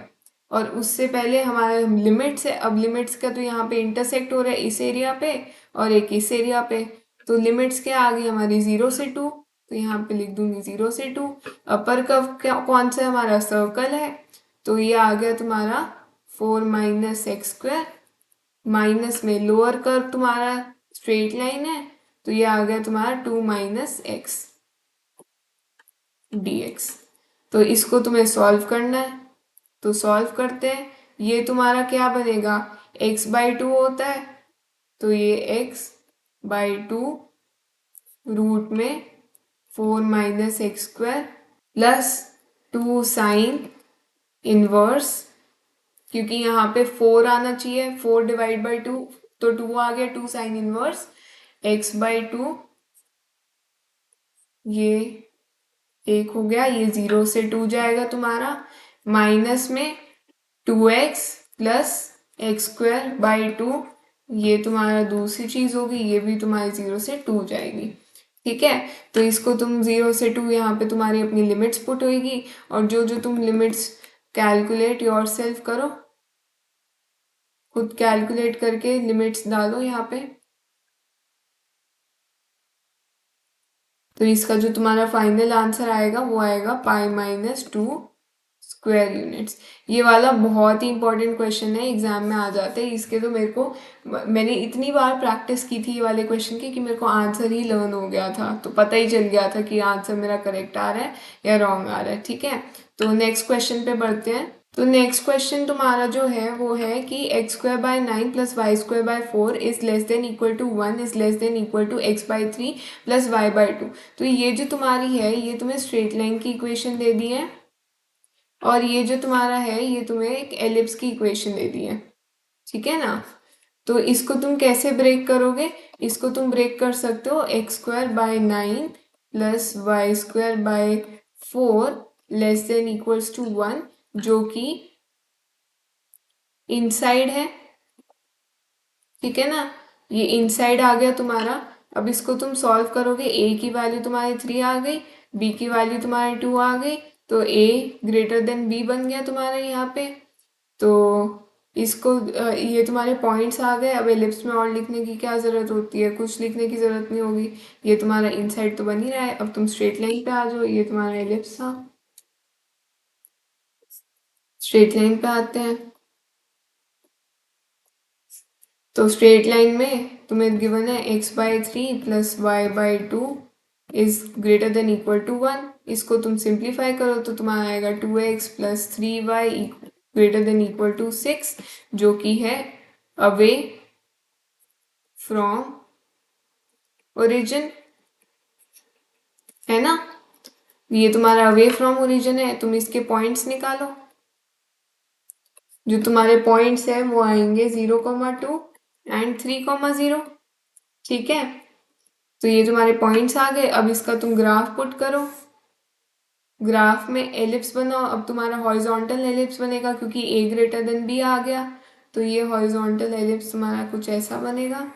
और उससे पहले हमारा लिमिट्स है। अब लिमिट्स का तो यहाँ पे इंटरसेक्ट हो रहा है इस एरिया पे और एक इस एरिया पे, तो लिमिट्स क्या आ गई हमारी 0 से 2, तो यहाँ पे लिख दूंगी 0 से 2। अपर कर्व क्या कौन सा हमारा सर्कल है, तो ये आ गया तुम्हारा 4 माइनस एक्स स्क्वायर, माइनस में लोअर कर्व तुम्हारा स्ट्रेट लाइन है तो ये आ गया तुम्हारा 2 माइनस एक्स dx। तो इसको तुम्हें सॉल्व करना है, तो सॉल्व करते हैं। ये तुम्हारा क्या बनेगा, x/2 होता है, तो ये x/2 रूट में 4 minus x square plus 2 sine inverse, क्योंकि यहाँ पे 4 आना चाहिए, 4 डिवाइड बाई 2 तो 2 आ गया, 2 साइन इनवर्स x/2, ये 1 हो गया, ये 0 से 2 जाएगा तुम्हारा, माइनस में 2x plus x square by 2, ये तुम्हारा दूसरी चीज होगी, ये भी तुम्हारी 0 से 2 जाएगी। ठीक है, तो इसको तुम 0 से 2 यहाँ पे तुम्हारी अपनी लिमिट्स पुट होगी, और जो जो तुम लिमिट्स कैलकुलेट योरसेल्फ करो, खुद कैलकुलेट करके लिमिट्स डालो यहाँ पे। तो इसका जो तुम्हारा फाइनल आंसर आएगा वो आएगा π-2 स्क्वायर यूनिट्स। ये वाला बहुत ही इंपॉर्टेंट क्वेश्चन है, एग्जाम में आ जाते हैं इसके। तो मेरे को, मैंने इतनी बार प्रैक्टिस की थी ये वाले क्वेश्चन की कि मेरे को आंसर ही लर्न हो गया था, तो पता ही चल गया था कि आंसर मेरा करेक्ट आ रहा है या रॉन्ग आ रहा है। ठीक है, तो नेक्स्ट क्वेश्चन पे बढ़ते हैं। तो नेक्स्ट क्वेश्चन तुम्हारा जो है वो है कि x² 9 plus y² 4 is less than equal to 1 is less than equal to x/3 plus y/2। तो ये जो तुम्हारी है ये तुम्हें स्ट्रेट लाइन की इक्वेशन दे दी है, और ये जो तुम्हारा है ये तुम्हें एक एलिप्स की इक्वेशन दे दी है। ठीक है ना। तो इसको तुम कैसे ब्रेक करोगे? इसको तुम ब्रेक कर सकते हो x² by 9 plus y² by 4 less than equals to 1, जो कि इनसाइड है। ठीक है ना, ये इनसाइड आ गया तुम्हारा। अब इसको तुम सॉल्व करोगे, a की वैल्यू तुम्हारी 3 आ गई, b की वैल्यू तुम्हारी 2 आ गई, तो a ग्रेटर देन b बन गया तुम्हारा यहाँ पे। तो इसको ये तुम्हारे पॉइंट्स आ गए। अब एलिप्स में और लिखने की क्या ज़रूरत होती है? कुछ लिखने की ज़रूरत नहीं होगी, ये तुम्हारा इनसाइड तो बन ही रहा है। अब तुम स्ट्रेट लाइन पे आ जाओ, ये तुम्हारा एलिप्स था। स्ट्रेट लाइन पे आते हैं। तो स्ट्रेट लाइन में तुम्हें गिवन है x/3 plus y/2 is greater than equal to 1। इसको तुम सिंप्लीफाई करो तो तुम्हारा आएगा 2x plus 3y greater than equal to 6, जो कि है अवे फ्रॉम ओरिजिन, है ना। ये तुम्हारा अवे फ्रॉम ओरिजिन है। तुम इसके पॉइंट्स निकालो। जो तुम्हारे पॉइंट्स है वो आएंगे 0,2 एंड 3,0। ठीक है, तो ये तुम्हारे पॉइंट्स आ गए। अब इसका तुम ग्राफ पुट करो। ग्राफ में एलिप्स बनाओ। अब तुम्हारा हॉरिजॉन्टल एलिप्स बनेगा, क्योंकि a ग्रेटर देन b आ गया। तो ये हॉरिजॉन्टल एलिप्स तुम्हारा कुछ ऐसा बनेगा।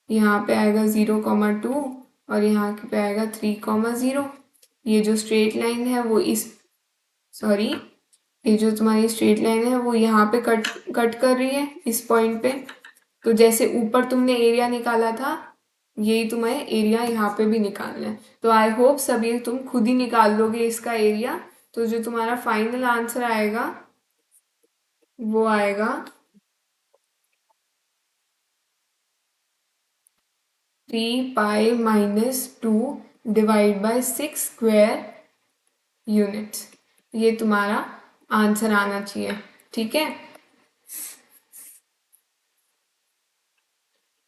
यहाँ पे आएगा 0,2 और यहाँ पे आएगा 3,0। ये जो स्ट्रेट लाइन है वो इस सॉरी ये जो तुम्हारी स्ट्रेट लाइन है वो यहाँ पे कट कट कर रही है इस पॉइंट पे। तो जैसे ऊपर तुमने एरिया निकाला था, यही तुम्हें एरिया यहाँ पे भी निकालना है। तो आई होप सब ये तुम खुद ही निकाल लोगे इसका एरिया। तो जो तुम्हारा फाइनल आंसर आएगा वो आएगा 3π-2 डिवाइड बाय 6 स्क्वायर यूनिट्स। ये तुम्हारा आंसर आना चाहिए। ठीक है,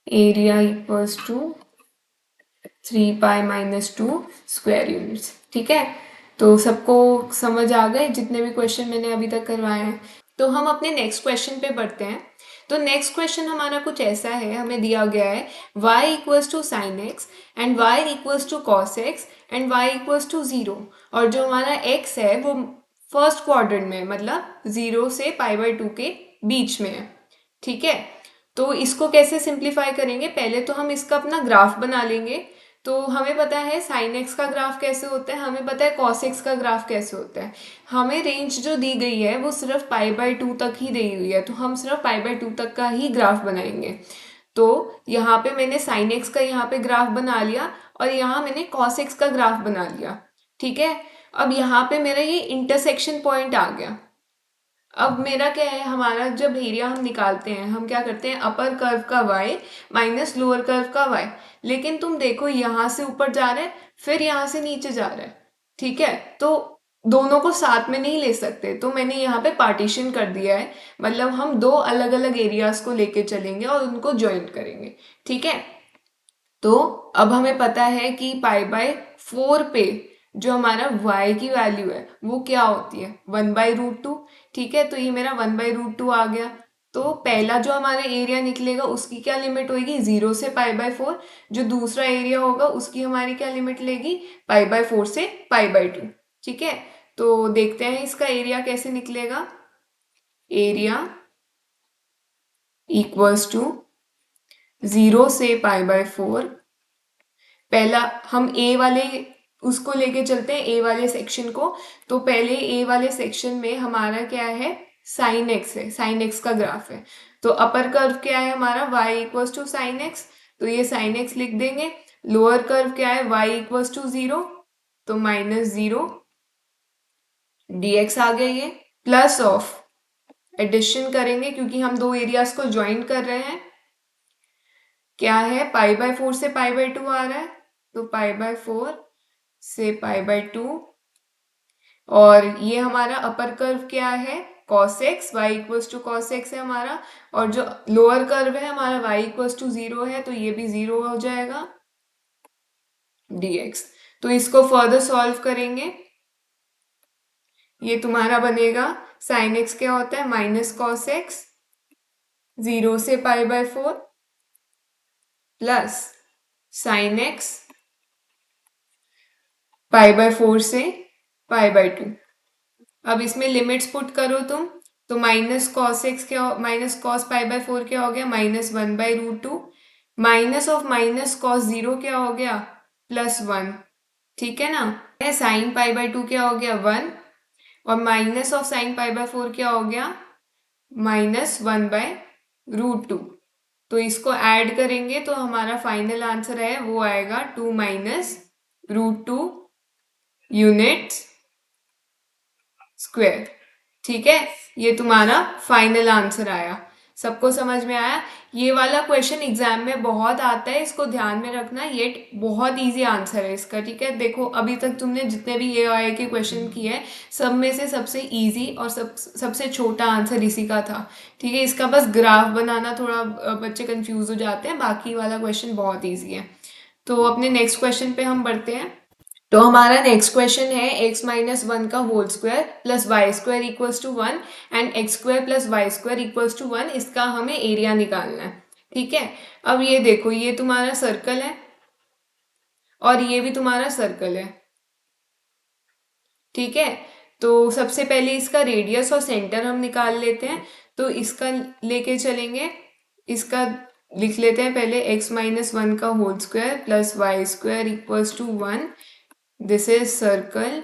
area equals to 3π-2 square units. ठीक है, तो सबको समझ आ गए जितने भी क्वेश्चन मैंने अभी तक करवाए हैं। तो हम अपने नेक्स्ट क्वेश्चन पे बढ़ते हैं। तो नेक्स्ट क्वेश्चन हमारा कुछ ऐसा है, हमें दिया गया है y equals to sine x and y equals to cos x and y equals to 0, और जो हमारा x है वो फर्स्ट क्वाड्रेंट में, मतलब 0 से π/2 के बीच में है। ठीक है, तो इसको कैसे सिंप्लीफाई करेंगे? पहले तो हम इसका अपना ग्राफ बना लेंगे। तो हमें पता है साइन एक्स का ग्राफ कैसे होता है, हमें पता है कॉस एक्स का ग्राफ कैसे होता है। हमें रेंज जो दी गई है वो सिर्फ π/2 तक ही दी हुई है, तो हम सिर्फ π/2 तक का ही ग्राफ बनाएंगे। तो यहाँ पे मैंने साइन एक्स का यहाँ पे ग्राफ बना लिया और यहाँ मैंने कॉस एक्स का ग्राफ बना लिया। ठीक है, अब यहाँ पे मेरा ये इंटरसेक्शन पॉइंट आ गया। अब मेरा क्या है, हमारा जब एरिया हम निकालते हैं हम क्या करते हैं, अपर कर्व का y माइनस लोअर कर्व का y। लेकिन तुम देखो यहाँ से ऊपर जा रहा है फिर यहाँ से नीचे जा रहा है। ठीक है, तो दोनों को साथ में नहीं ले सकते, तो मैंने यहाँ पे पार्टीशन कर दिया है। मतलब हम दो अलग अलग एरियाज को लेके चलेंगे और उनको ज्वाइन करेंगे। ठीक है, तो अब हमें पता है कि π/4 पे जो हमारा y की वैल्यू है वो क्या होती है, 1/√2। ठीक है, तो ये मेरा 1/√2 आ गया। तो पहला जो हमारा एरिया निकलेगा उसकी क्या लिमिट होगी, 0 से π/4। जो दूसरा एरिया होगा उसकी हमारी क्या लिमिट लेगी, π/4 से π/2। ठीक है, तो देखते हैं इसका एरिया कैसे निकलेगा। एरिया इक्वल्स टू 0 से π/4। पहला हम ए वाले उसको लेके चलते हैं, ए वाले सेक्शन को। तो पहले ए वाले सेक्शन में हमारा क्या है, साइन एक्स है, साइन एक्स का ग्राफ है। तो अपर कर्व क्या है हमारा, y equals to sine x, तो ये साइन एक्स लिख देंगे। लोअर कर्व क्या है, y इक्वल्स टू 0, तो -0 dx आ गया ये। प्लस ऑफ एडिशन करेंगे क्योंकि हम दो एरियाज को ज्वाइन कर रहे हैं। क्या है, π/4 से π/2 आ रहा है, तो π/4 से π/2। और ये हमारा अपर कर्व क्या है, cos x, y equals to cos x है हमारा। और जो लोअर कर्व है हमारा y इक्वल्स टू 0 है, तो ये भी 0 हो जाएगा dx। तो इसको फर्दर सॉल्व करेंगे, ये तुम्हारा बनेगा साइन x क्या होता है, -cos x 0 से π/4 प्लस साइन x π/4 से π/2। अब इसमें लिमिट्स पुट करो तुम, तो माइनस कॉस एक्स क्या, माइनस कॉस π/4 क्या हो गया, -1/√2, माइनस ऑफ माइनस कॉस 0 क्या हो गया, +1। ठीक है ना। साइन π/2 क्या हो गया, 1, और माइनस ऑफ साइन π/4 क्या हो गया, -1/√2। तो इसको ऐड करेंगे तो हमारा फाइनल आंसर है वो आएगा 2 - √2 यूनिट्स स्क्वायर। ठीक है, ये तुम्हारा फाइनल आंसर आया। सबको समझ में आया। ये वाला क्वेश्चन एग्जाम में बहुत आता है, इसको ध्यान में रखना, ये बहुत इजी आंसर है इसका। ठीक है, देखो अभी तक तुमने जितने भी एआई के क्वेश्चन किए हैं सब में से सबसे इजी और सबसे छोटा आंसर इसी का था। ठीक है, इसका बस ग्राफ बनाना थोड़ा बच्चे कंफ्यूज हो जाते हैं, बाकी वाला क्वेश्चन बहुत ईजी है। तो अपने नेक्स्ट क्वेश्चन पे हम बढ़ते हैं। तो हमारा नेक्स्ट क्वेश्चन है x-1 का whole square plus y square equals to 1 and x square plus y square equals to 1, इसका हमें एरिया निकालना है। ठीक है, अब ये देखो, ये तुम्हारा सर्कल है और ये भी तुम्हारा सर्कल है। ठीक है, तो सबसे पहले इसका रेडियस और सेंटर हम निकाल लेते हैं। तो इसका लेके चलेंगे, इसका लिख लेते हैं पहले x-1 का whole square plus y square equals to 1। This is circle.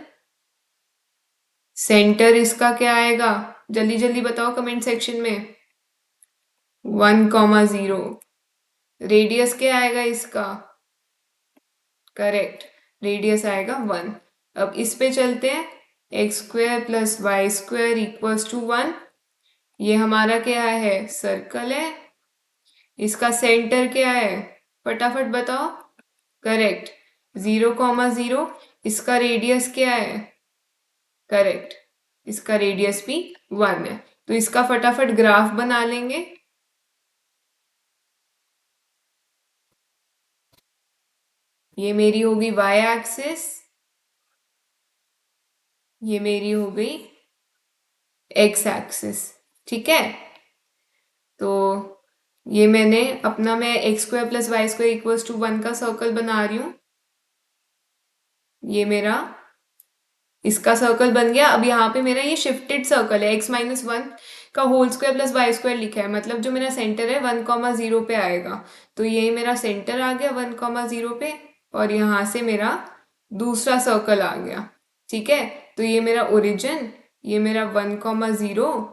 Center इसका क्या आएगा, जल्दी जल्दी बताओ कमेंट सेक्शन में। 1,0। रेडियस क्या आएगा इसका, करेक्ट, रेडियस आएगा 1। अब इस पे चलते हैं, x square plus y square equals to 1। ये हमारा क्या है, सर्कल है। इसका सेंटर क्या है, फटाफट बताओ। करेक्ट, 0,0। इसका रेडियस क्या है, करेक्ट, इसका रेडियस भी 1 है। तो इसका फटाफट ग्राफ बना लेंगे। ये मेरी होगी वाई एक्सिस, ये मेरी हो गई एक्स एक्सिस। ठीक है, तो ये मैंने अपना, मैं x square plus y square equals to 1 का सर्कल बना रही हूँ। ये मेरा इसका सर्कल बन गया। अब यहाँ पे मेरा ये शिफ्टेड सर्कल है, x-1 का whole square plus y square लिखा है, मतलब जो मेरा सेंटर है 1,0 पे आएगा। तो ये मेरा सेंटर आ गया 1,0 पे, और यहाँ से मेरा दूसरा सर्कल आ गया। ठीक है, तो ये मेरा ओरिजिन, ये मेरा 1,0।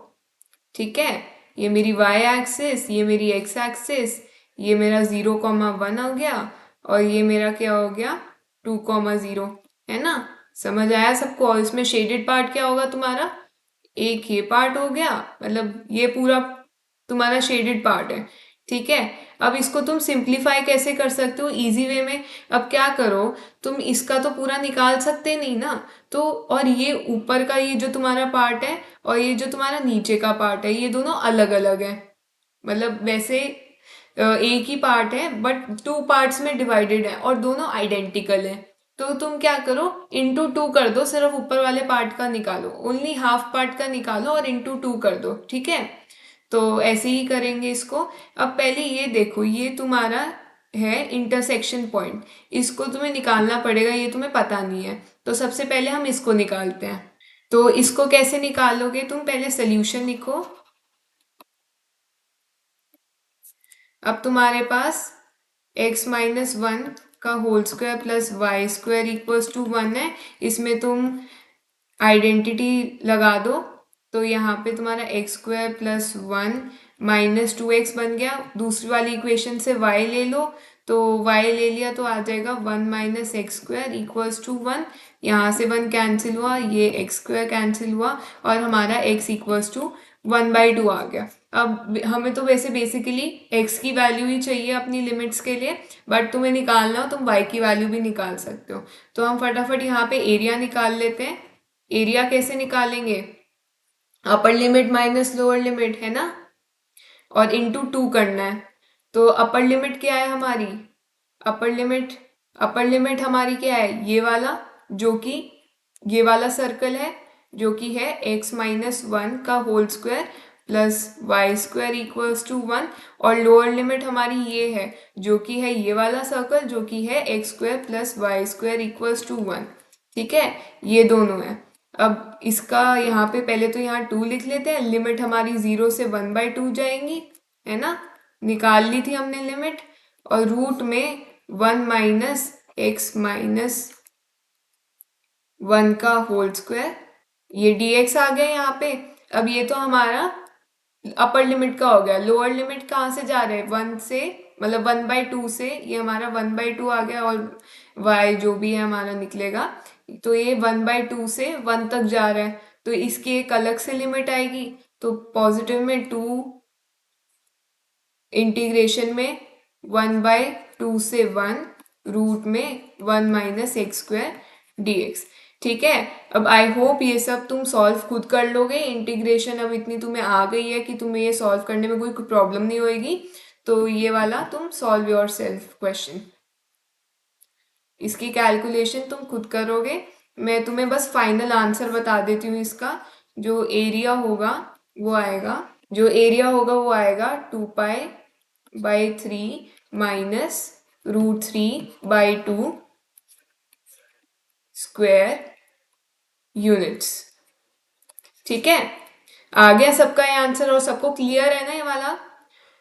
ठीक है, ये मेरी वाई एक्सिस, ये मेरी एक्स एक्सिस, ये मेरा 0,1 हो गया, और ये मेरा क्या हो गया, 2,0। है ना, समझ आया सबको। और इसमें शेडेड पार्ट क्या होगा तुम्हारा, एक ये पार्ट हो गया, मतलब ये पूरा तुम्हारा शेडेड पार्ट है। ठीक है, अब इसको तुम सिंप्लीफाई कैसे कर सकते हो इजी वे में। अब क्या करो, तुम इसका तो पूरा निकाल सकते नहीं ना, तो और ये ऊपर का ये जो तुम्हारा पार्ट है और ये जो तुम्हारा नीचे का पार्ट है, ये दोनों अलग अलग है। मतलब वैसे एक ही पार्ट है बट 2 पार्ट्स में डिवाइडेड है और दोनों आइडेंटिकल है। तो तुम क्या करो, इंटू 2 कर दो, सिर्फ ऊपर वाले पार्ट का निकालो, ओनली हाफ पार्ट का निकालो और इंटू 2 कर दो। ठीक है, तो ऐसे ही करेंगे इसको। अब पहले ये देखो, ये तुम्हारा है इंटरसेक्शन पॉइंट, इसको तुम्हें निकालना पड़ेगा, ये तुम्हें पता नहीं है। तो सबसे पहले हम इसको निकालते हैं। तो इसको कैसे निकालोगे, तुम पहले सोल्यूशन लिखो। अब तुम्हारे पास x-1 का whole square plus y square equals to 1 है, इसमें तुम आइडेंटिटी लगा दो। तो यहाँ पे तुम्हारा एक्स स्क्वायर प्लस 1 -2x बन गया। दूसरी वाली इक्वेशन से y ले लो, तो y ले लिया तो आ जाएगा 1 - एक्स स्क्वायर इक्वल्स टू 1। यहाँ से 1 कैंसिल हुआ, ये एक्स स्क्वायर कैंसिल हुआ, और हमारा x इक्वल्स टू 1/2 आ गया। अब हमें तो वैसे बेसिकली x की वैल्यू ही चाहिए अपनी लिमिट्स के लिए, बट तुम्हें निकालना हो तुम y की वैल्यू भी निकाल सकते हो। तो हम फटाफट यहाँ पे एरिया निकाल लेते हैं। एरिया कैसे निकालेंगे, upper limit minus lower limit है ना, और इंटू 2 करना है। तो अपर लिमिट क्या है हमारी, अपर लिमिट हमारी क्या है, ये वाला, जो कि ये वाला सर्कल है, जो कि है x-1 का whole square plus y square equals to 1, और लोअर लिमिट हमारी ये है जो कि है ये वाला सर्कल जो कि है x square plus y square equals to 1। ठीक है, ये दोनों है। अब इसका यहाँ पे पहले तो यहाँ 2 लिख लेते हैं, लिमिट हमारी 0 से 1/2 जाएंगी, है ना, निकाल ली थी हमने लिमिट, और रूट में 1 माइनस एक्स माइनस 1 का होल स्क्वायर, ये dx आ गया यहाँ पे। अब ये तो हमारा अपर लिमिट का हो गया, लोअर लिमिट कहाँ से जा रहे हैं, 1 से, मतलब 1/2 से, ये हमारा 1/2 आ गया, और y जो भी है हमारा निकलेगा, तो ये 1/2 से 1 तक जा रहा है, तो इसकी एक अलग से लिमिट आएगी। तो पॉजिटिव में 2 इंटीग्रेशन में 1/2 से 1 रूट में 1 माइनस एक्स स्क्वायर dx। ठीक है, अब आई होप ये सब तुम सॉल्व खुद कर लोगे, इंटीग्रेशन अब इतनी तुम्हें आ गई है कि तुम्हें ये सॉल्व करने में कोई प्रॉब्लम नहीं होएगी। तो ये वाला तुम सॉल्व योर सेल्फ क्वेश्चन, इसकी कैलकुलेशन तुम खुद करोगे। मैं तुम्हें बस फाइनल आंसर बता देती हूँ इसका। जो एरिया होगा वो आएगा, वो आएगा 2π/3 माइनस √3/2 स्क्वायर यूनिट्स। ठीक है, आ गया सबका ये आंसर, और सबको क्लियर है ना ये वाला?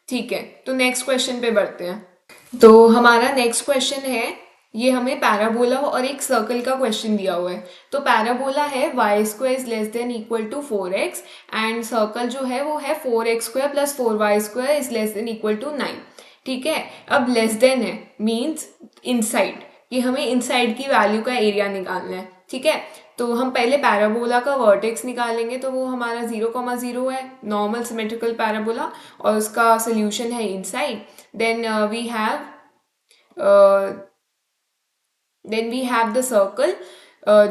ठीक है, तो नेक्स्ट क्वेश्चन पे बढ़ते हैं। तो हमारा नेक्स्ट क्वेश्चन है, ये हमें पैराबोला और एक सर्कल का क्वेश्चन दिया हुआ है। तो पैराबोला है y square is less than equal to 4x, and circle जो है वो है 4x² plus 4y square is less than equal to 9। ठीक है, अब लेस देन है मीन्स इनसाइड, कि हमें इनसाइड की वैल्यू का एरिया निकालना है। ठीक है, तो हम पहले पैराबोला का वर्टेक्स निकालेंगे, तो वो हमारा 0,0 है, नॉर्मल सिमेट्रिकल पैराबोला, और उसका सोल्यूशन है inside. Then we have the circle,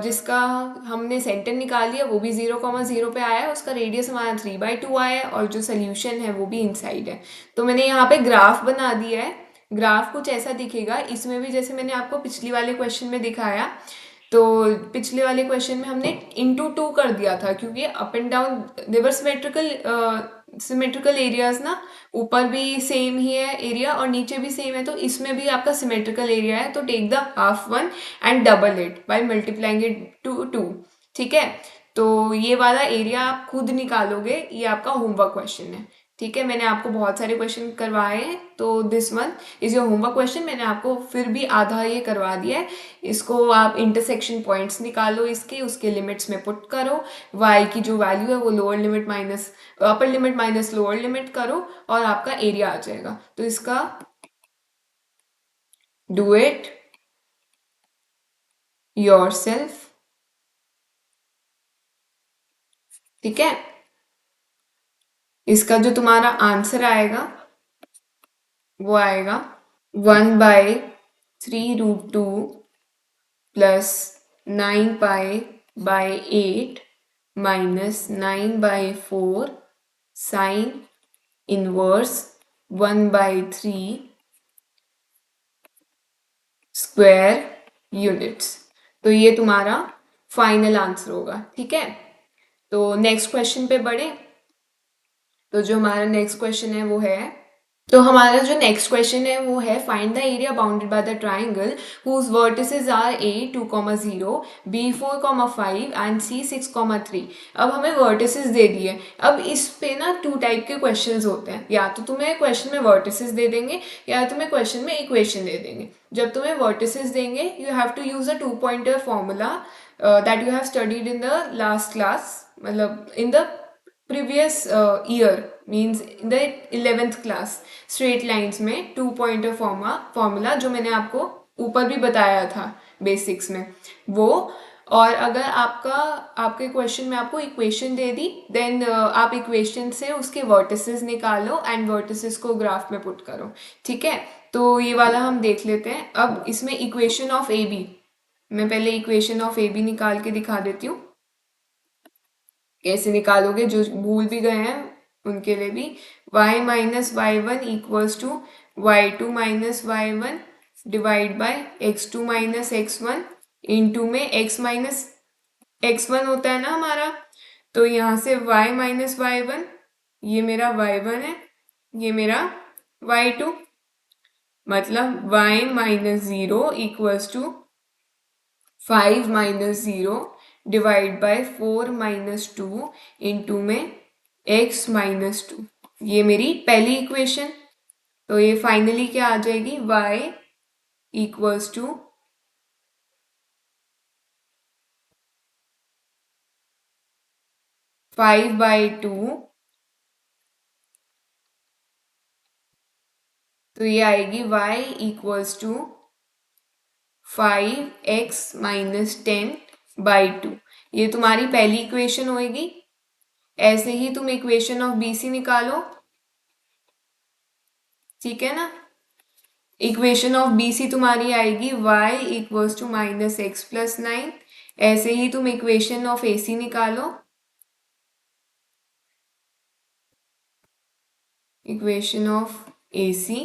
जिसका हमने सेंटर निकाल लिया, वो भी 0,0 पे आया है, उसका रेडियस हमारा 3/2 आया है, और जो सोल्यूशन है वो भी इनसाइड है। तो मैंने यहाँ पे ग्राफ बना दिया है, ग्राफ कुछ ऐसा दिखेगा, इसमें भी जैसे मैंने आपको पिछली वाले क्वेश्चन में दिखाया। तो पिछले वाले क्वेश्चन में हमने इंटू 2 कर दिया था, क्योंकि up and down they're symmetrical areas ना, ऊपर भी सेम ही है एरिया और नीचे भी सेम है, तो इसमें भी आपका सिमेट्रिकल एरिया है, तो take the half one and double it by multiplying it to 2। ठीक है, तो ये वाला एरिया आप खुद निकालोगे, ये आपका होमवर्क क्वेश्चन है। ठीक है, मैंने आपको बहुत सारे क्वेश्चन करवाए हैं, तो this one is your homework question. मैंने आपको फिर भी आधा ये करवा दिया है, इसको आप इंटरसेक्शन पॉइंट्स निकालो इसके, उसके लिमिट्स में पुट करो, y की जो वैल्यू है वो lower limit minus upper limit minus lower limit करो, और आपका एरिया आ जाएगा। तो इसका डू इट योरसेल्फ। ठीक है, इसका जो तुम्हारा आंसर आएगा वो आएगा 1/3√2 plus 9π/8 minus 9/4 sine inverse 1/3 square units. तो ये तुम्हारा फाइनल आंसर होगा। ठीक है, तो नेक्स्ट क्वेश्चन पे बढ़े। तो जो हमारा नेक्स्ट क्वेश्चन है वो है, तो हमारा जो नेक्स्ट क्वेश्चन है वो है find the area bounded by the triangle whose vertices are a 2,0 b 4,5 and c 6,3। अब हमें वर्टिसेस दे दिए। अब इस पे ना 2 टाइप के क्वेश्चंस होते हैं, या तो तुम्हें क्वेश्चन में वर्टिसेस दे देंगे या तुम्हें क्वेश्चन में इक्वेशन दे देंगे। जब तुम्हें वर्टिसेस देंगे you have to use a 2-pointer formula that you have studied in the last class, मतलब in the previous year, means in the 11th class, straight lines में 2-pointer फॉर्मूला जो मैंने आपको ऊपर भी बताया था बेसिक्स में वो। और अगर आपके क्वेश्चन में आपको इक्वेशन दे दी, देन आप इक्वेशन से उसके वर्टिसेस निकालो एंड वर्टिसेस को ग्राफ में पुट करो। ठीक है, तो ये वाला हम देख लेते हैं। अब इसमें इक्वेशन ऑफ ए बी, मैं पहले इक्वेशन ऑफ ए बी निकाल के दिखा देती हूँ कैसे निकालोगे, जो भूल भी गए हैं उनके लिए भी। y minus y1 equals to y2 minus y1 divide by x2 minus x1 into में x माइनस x1 होता है ना हमारा, तो यहाँ से y माइनस y1 ये मेरा y1 है, ये मेरा y2, मतलब y minus zero equals to 5 minus zero divide by 4 minus two into में x माइनस टू। ये मेरी पहली इक्वेशन। तो ये फाइनली क्या आ जाएगी, y इक्वल्स टू 5/2। तो ये आएगी y इक्वल्स टू 5x-10/2। ये तुम्हारी पहली इक्वेशन होएगी। ऐसे ही तुम इक्वेशन ऑफ BC निकालो, ठीक है ना। इक्वेशन ऑफ BC तुम्हारी आएगी y इक्वल्स टू -x+9। ऐसे ही तुम इक्वेशन ऑफ AC निकालो, इक्वेशन ऑफ AC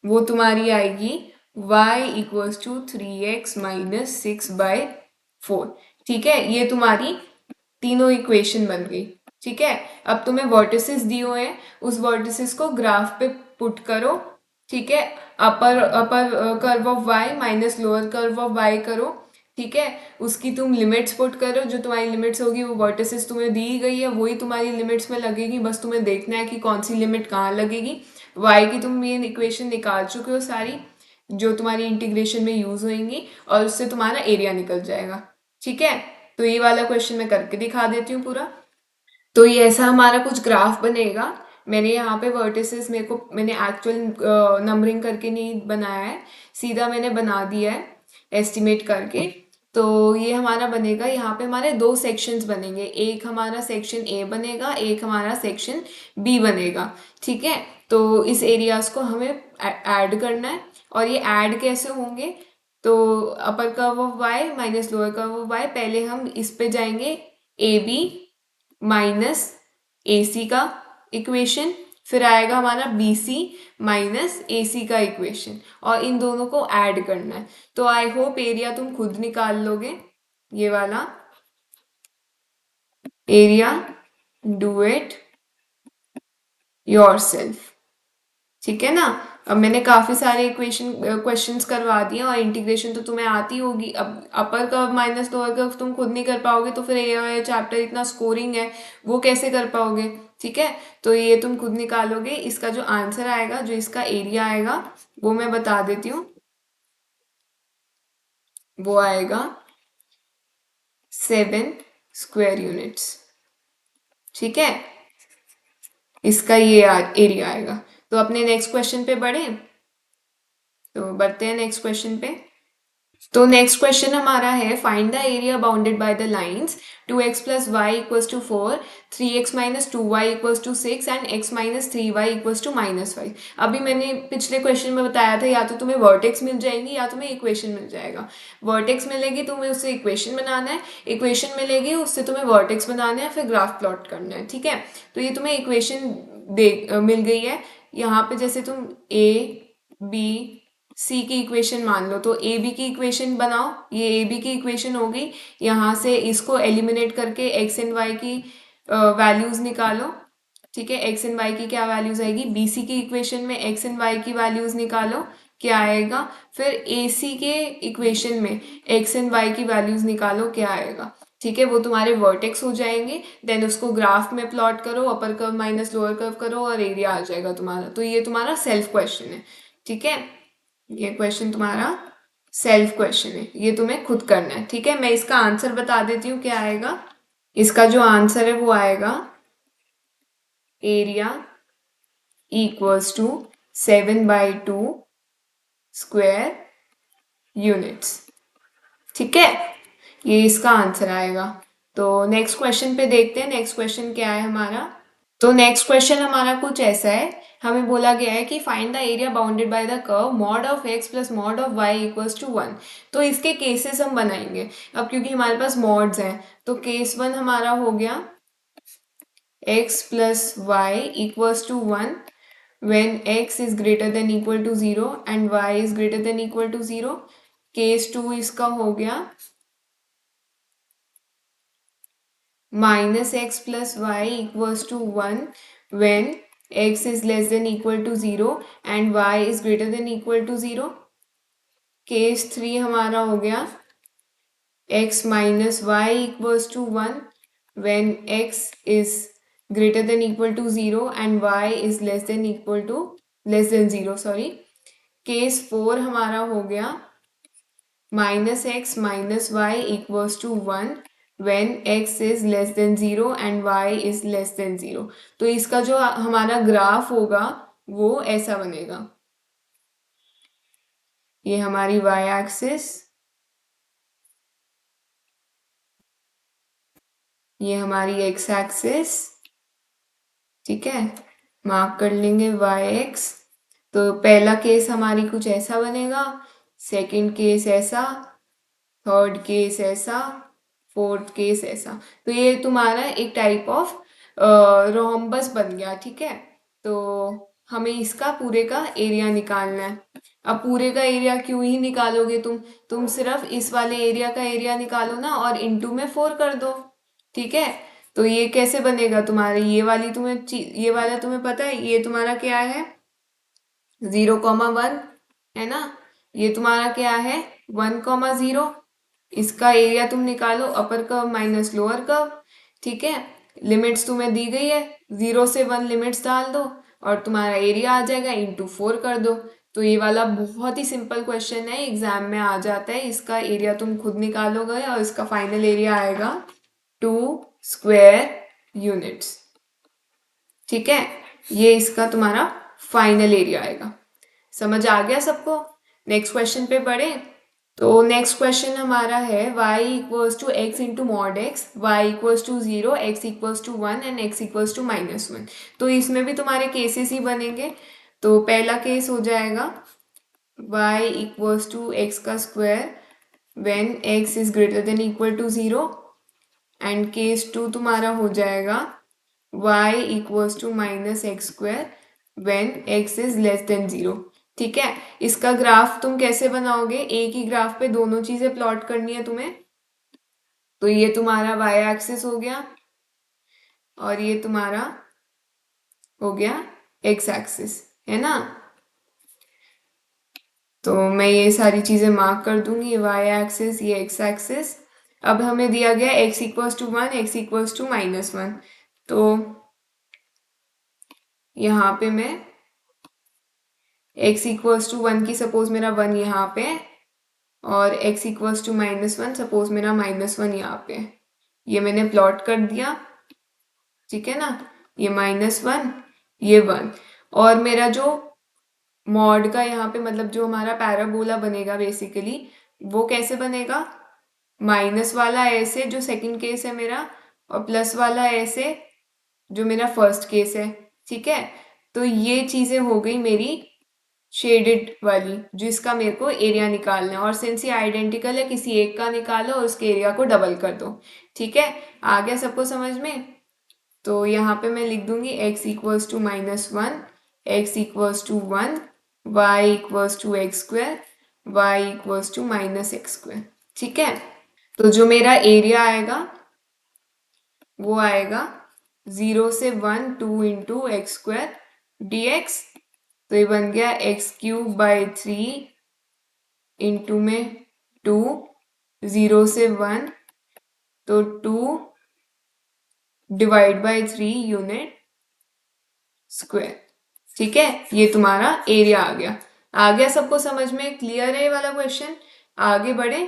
वो तुम्हारी आएगी y इक्वल्स टू 3x-6/4। ठीक है, ये तुम्हारी तीनों इक्वेशन बन गई। ठीक है, अब तुम्हें वर्टिसेस दिए हुए हैं, उस वर्टिसेस को ग्राफ पे पुट करो। ठीक है, upper upper curve of y minus lower curve of y करो। ठीक है, उसकी तुम लिमिट्स पुट करो, जो तुम्हारी लिमिट्स होगी वो वर्टिसेस तुम्हें दी गई है वही तुम्हारी लिमिट्स में लगेगी, बस तुम्हें देखना है कि कौन सी लिमिट कहाँ लगेगी। y की तुम मेन इक्वेशन निकाल चुके हो सारी, जो तुम्हारी इंटीग्रेशन में यूज होंगी, और उससे तुम्हारा एरिया निकल जाएगा। ठीक है, तो ये वाला क्वेश्चन मैं करके दिखा देती हूँ पूरा। तो ये ऐसा हमारा कुछ ग्राफ बनेगा। मैंने यहाँ पे वर्टिसेस मैंने एक्चुअल नंबरिंग करके नहीं बनाया है, सीधा मैंने बना दिया है एस्टिमेट करके। तो ये हमारा बनेगा, यहाँ पे हमारे दो सेक्शंस बनेंगे, एक हमारा सेक्शन ए बनेगा, एक हमारा सेक्शन बी बनेगा। ठीक है, तो इस एरियाज को हमें ऐड करना है, और ये ऐड कैसे होंगे, तो upper curve of y minus lower curve of y, पहले हम इस पे जाएंगे ए बी माइनस ए सी का इक्वेशन, फिर आएगा हमारा बी सी माइनस ए सी का इक्वेशन, और इन दोनों को ऐड करना है। तो आई होप एरिया तुम खुद निकाल लोगे, ये वाला area, do it your self. ठीक है ना। अब मैंने काफी सारे क्वेश्चंस करवा दिए, और इंटीग्रेशन तो तुम्हें आती होगी। अब upper curve minus lower curve तुम खुद नहीं कर पाओगे, तो फिर ये चैप्टर इतना स्कोरिंग है, वो कैसे कर पाओगे। ठीक है, तो ये तुम खुद निकालोगे। इसका जो आंसर आएगा, जो इसका एरिया आएगा, वो मैं बता देती हूँ। वो आएगा 7 स्क्वायर यूनिट्स। ठीक है, इसका ये एरिया आएगा। तो अपने नेक्स्ट क्वेश्चन पे बढ़े, तो बढ़ते हैं नेक्स्ट क्वेश्चन पे। तो नेक्स्ट क्वेश्चन हमारा है, find the area bounded by the lines 2x plus y equals to 4, 3x minus 2y equals to 6 and x minus 3y equals to -5। अभी मैंने पिछले क्वेश्चन में बताया था, या तो तुम्हें वर्टेक्स मिल जाएंगी या तुम्हें इक्वेशन मिल जाएगा। वर्टेक्स मिलेगी, तुम्हें उससे इक्वेशन बनाना है, इक्वेशन मिलेगी, उससे तुम्हें वर्टेक्स बनाना है, फिर ग्राफ प्लॉट करना है। ठीक है, तो ये तुम्हें इक्वेशन मिल गई है। यहाँ पे जैसे तुम ए बी सी की इक्वेशन मान लो, तो ए बी की इक्वेशन बनाओ, ये ए बी की इक्वेशन हो गई। यहाँ से इसको एलिमिनेट करके एक्स एंड वाई की वैल्यूज निकालो। ठीक है, एक्स एंड वाई की क्या वैल्यूज आएगी, बी सी की इक्वेशन में एक्स एंड वाई की वैल्यूज निकालो, क्या आएगा। फिर ए सी के इक्वेशन में एक्स एंड वाई की वैल्यूज निकालो, क्या आएगा। ठीक है, वो तुम्हारे वर्टेक्स हो जाएंगे। देन उसको ग्राफ में प्लॉट करो, upper curve minus lower curve करो, और एरिया आ जाएगा तुम्हारा। तो ये तुम्हारा सेल्फ क्वेश्चन है। ठीक है, ये क्वेश्चन तुम्हारा सेल्फ क्वेश्चन है, ये तुम्हें खुद करना है। ठीक है, मैं इसका आंसर बता देती हूँ क्या आएगा। इसका जो आंसर है वो आएगा area equals to 7/2 square units. ठीक है, ये इसका आंसर आएगा। तो नेक्स्ट क्वेश्चन पे देखते हैं, नेक्स्ट क्वेश्चन क्या है हमारा। तो नेक्स्ट क्वेश्चन हमारा कुछ ऐसा है, हमें बोला गया है कि find the area bounded by the curve mod of x plus mod of y equals to 1। तो इसके केसेस हम बनाएंगे। अब क्योंकि हमारे पास मॉड्स हैं, तो केस 1 हमारा हो गया x plus y equals to 1 when x is greater than equal to 0 and y is greater than equal to 0। Case 2 इसका हो गया -x plus y equals to 1 when x is less than equal to 0 and y is greater than equal to 0। Case 3 हमारा हो गया x minus y equals to 1 when x is greater than equal to 0 and y is less than 0 sorry. Case 4 हमारा हो गया minus x minus y equals to 1 when x is less than 0 and y is less than 0। तो इसका जो हमारा ग्राफ होगा वो ऐसा बनेगा, ये हमारी y एक्सिस, ये हमारी x एक्सिस, ठीक है, मार्क कर लेंगे y(x)। तो पहला केस हमारी कुछ ऐसा बनेगा, सेकंड केस ऐसा, थर्ड केस ऐसा, फोर्थ केस ऐसा। तो ये तुम्हारा एक टाइप ऑफ रोम्बस बन गया, ठीक है। तो हमें इसका पूरे का एरिया निकालना है। अब पूरे का एरिया क्यों ही निकालोगे तुम सिर्फ इस वाले एरिया का एरिया निकालो ना और इनटू में 4 कर दो, ठीक है। तो ये कैसे बनेगा तुम्हारी ये वाला तुम्हें पता है ये तुम्हारा क्या है, 0,1 है ना। ये तुम्हारा क्या है 1,0। इसका एरिया तुम निकालो, upper curve minus lower curve, ठीक है। लिमिट्स तुम्हें दी गई है, 0 से 1 लिमिट्स डाल दो और तुम्हारा एरिया आ जाएगा, इंटू 4 कर दो। तो ये वाला बहुत ही सिंपल क्वेश्चन है, एग्जाम में आ जाता है। इसका एरिया तुम खुद निकालोगे और इसका फाइनल एरिया आएगा 2 स्क्वायर यूनिट्स, ठीक है। ये इसका तुम्हारा फाइनल एरिया आएगा। समझ आ गया सबको? नेक्स्ट क्वेश्चन पे बढ़े। तो नेक्स्ट क्वेश्चन हमारा है y equals to x into mod x, y equals to 0, x equals to 1 and x equals to -1। तो इसमें भी तुम्हारे केसेस ही बनेंगे। तो पहला केस हो जाएगा y इक्वल्स टू एक्स का square when x is greater than equal to 0 and case 2 तुम्हारा हो जाएगा y equals to -x² when x is less than 0, ठीक है। इसका ग्राफ तुम कैसे बनाओगे, एक ही ग्राफ पे दोनों चीजें प्लॉट करनी है तुम्हें। तो ये तुम्हारा y एक्सिस हो गया और ये तुम्हारा हो गया x एक्सिस, है ना। तो मैं ये सारी चीजें मार्क कर दूंगी, ये y एक्सिस, ये x एक्सिस। अब हमें दिया गया x equals to 1, x equals to -1। तो यहाँ पे मैं x इक्वल्स टू 1 की सपोज मेरा 1 यहाँ पे और x इक्वल्स टू -1 सपोज मेरा -1 यहाँ पे, ये मैंने प्लॉट कर दिया, ठीक है ना। ये -1, ये 1, और मेरा जो मॉड का यहाँ पे मतलब जो हमारा पैराबोला बनेगा बेसिकली, वो कैसे बनेगा, माइनस वाला ऐसे जो सेकंड केस है मेरा, और प्लस वाला ऐसे जो मेरा फर्स्ट केस है, ठीक है। तो ये चीजें हो गई मेरी शेडेड वाली, जिसका मेरे को एरिया निकालना है। और सिंस ये आइडेंटिकल है, किसी एक का निकालो और उसके एरिया को डबल कर दो, ठीक है। आ गया सबको समझ में? तो यहाँ पे मैं लिख दूंगी x equals to -1, x equals to 1, y equals to x², y equals to -x², ठीक है। तो जो मेरा एरिया आएगा वो आएगा 0 से 1 2 इंटू x² dx। तो ये बन गया x³/3 इंटू में 2, 0 से 1 तो 2 डिवाइड बाय 3 यूनिट स्क्वायर, ठीक है। ये तुम्हारा एरिया आ गया सबको समझ में? क्लियर है ये वाला क्वेश्चन? आगे बढ़े।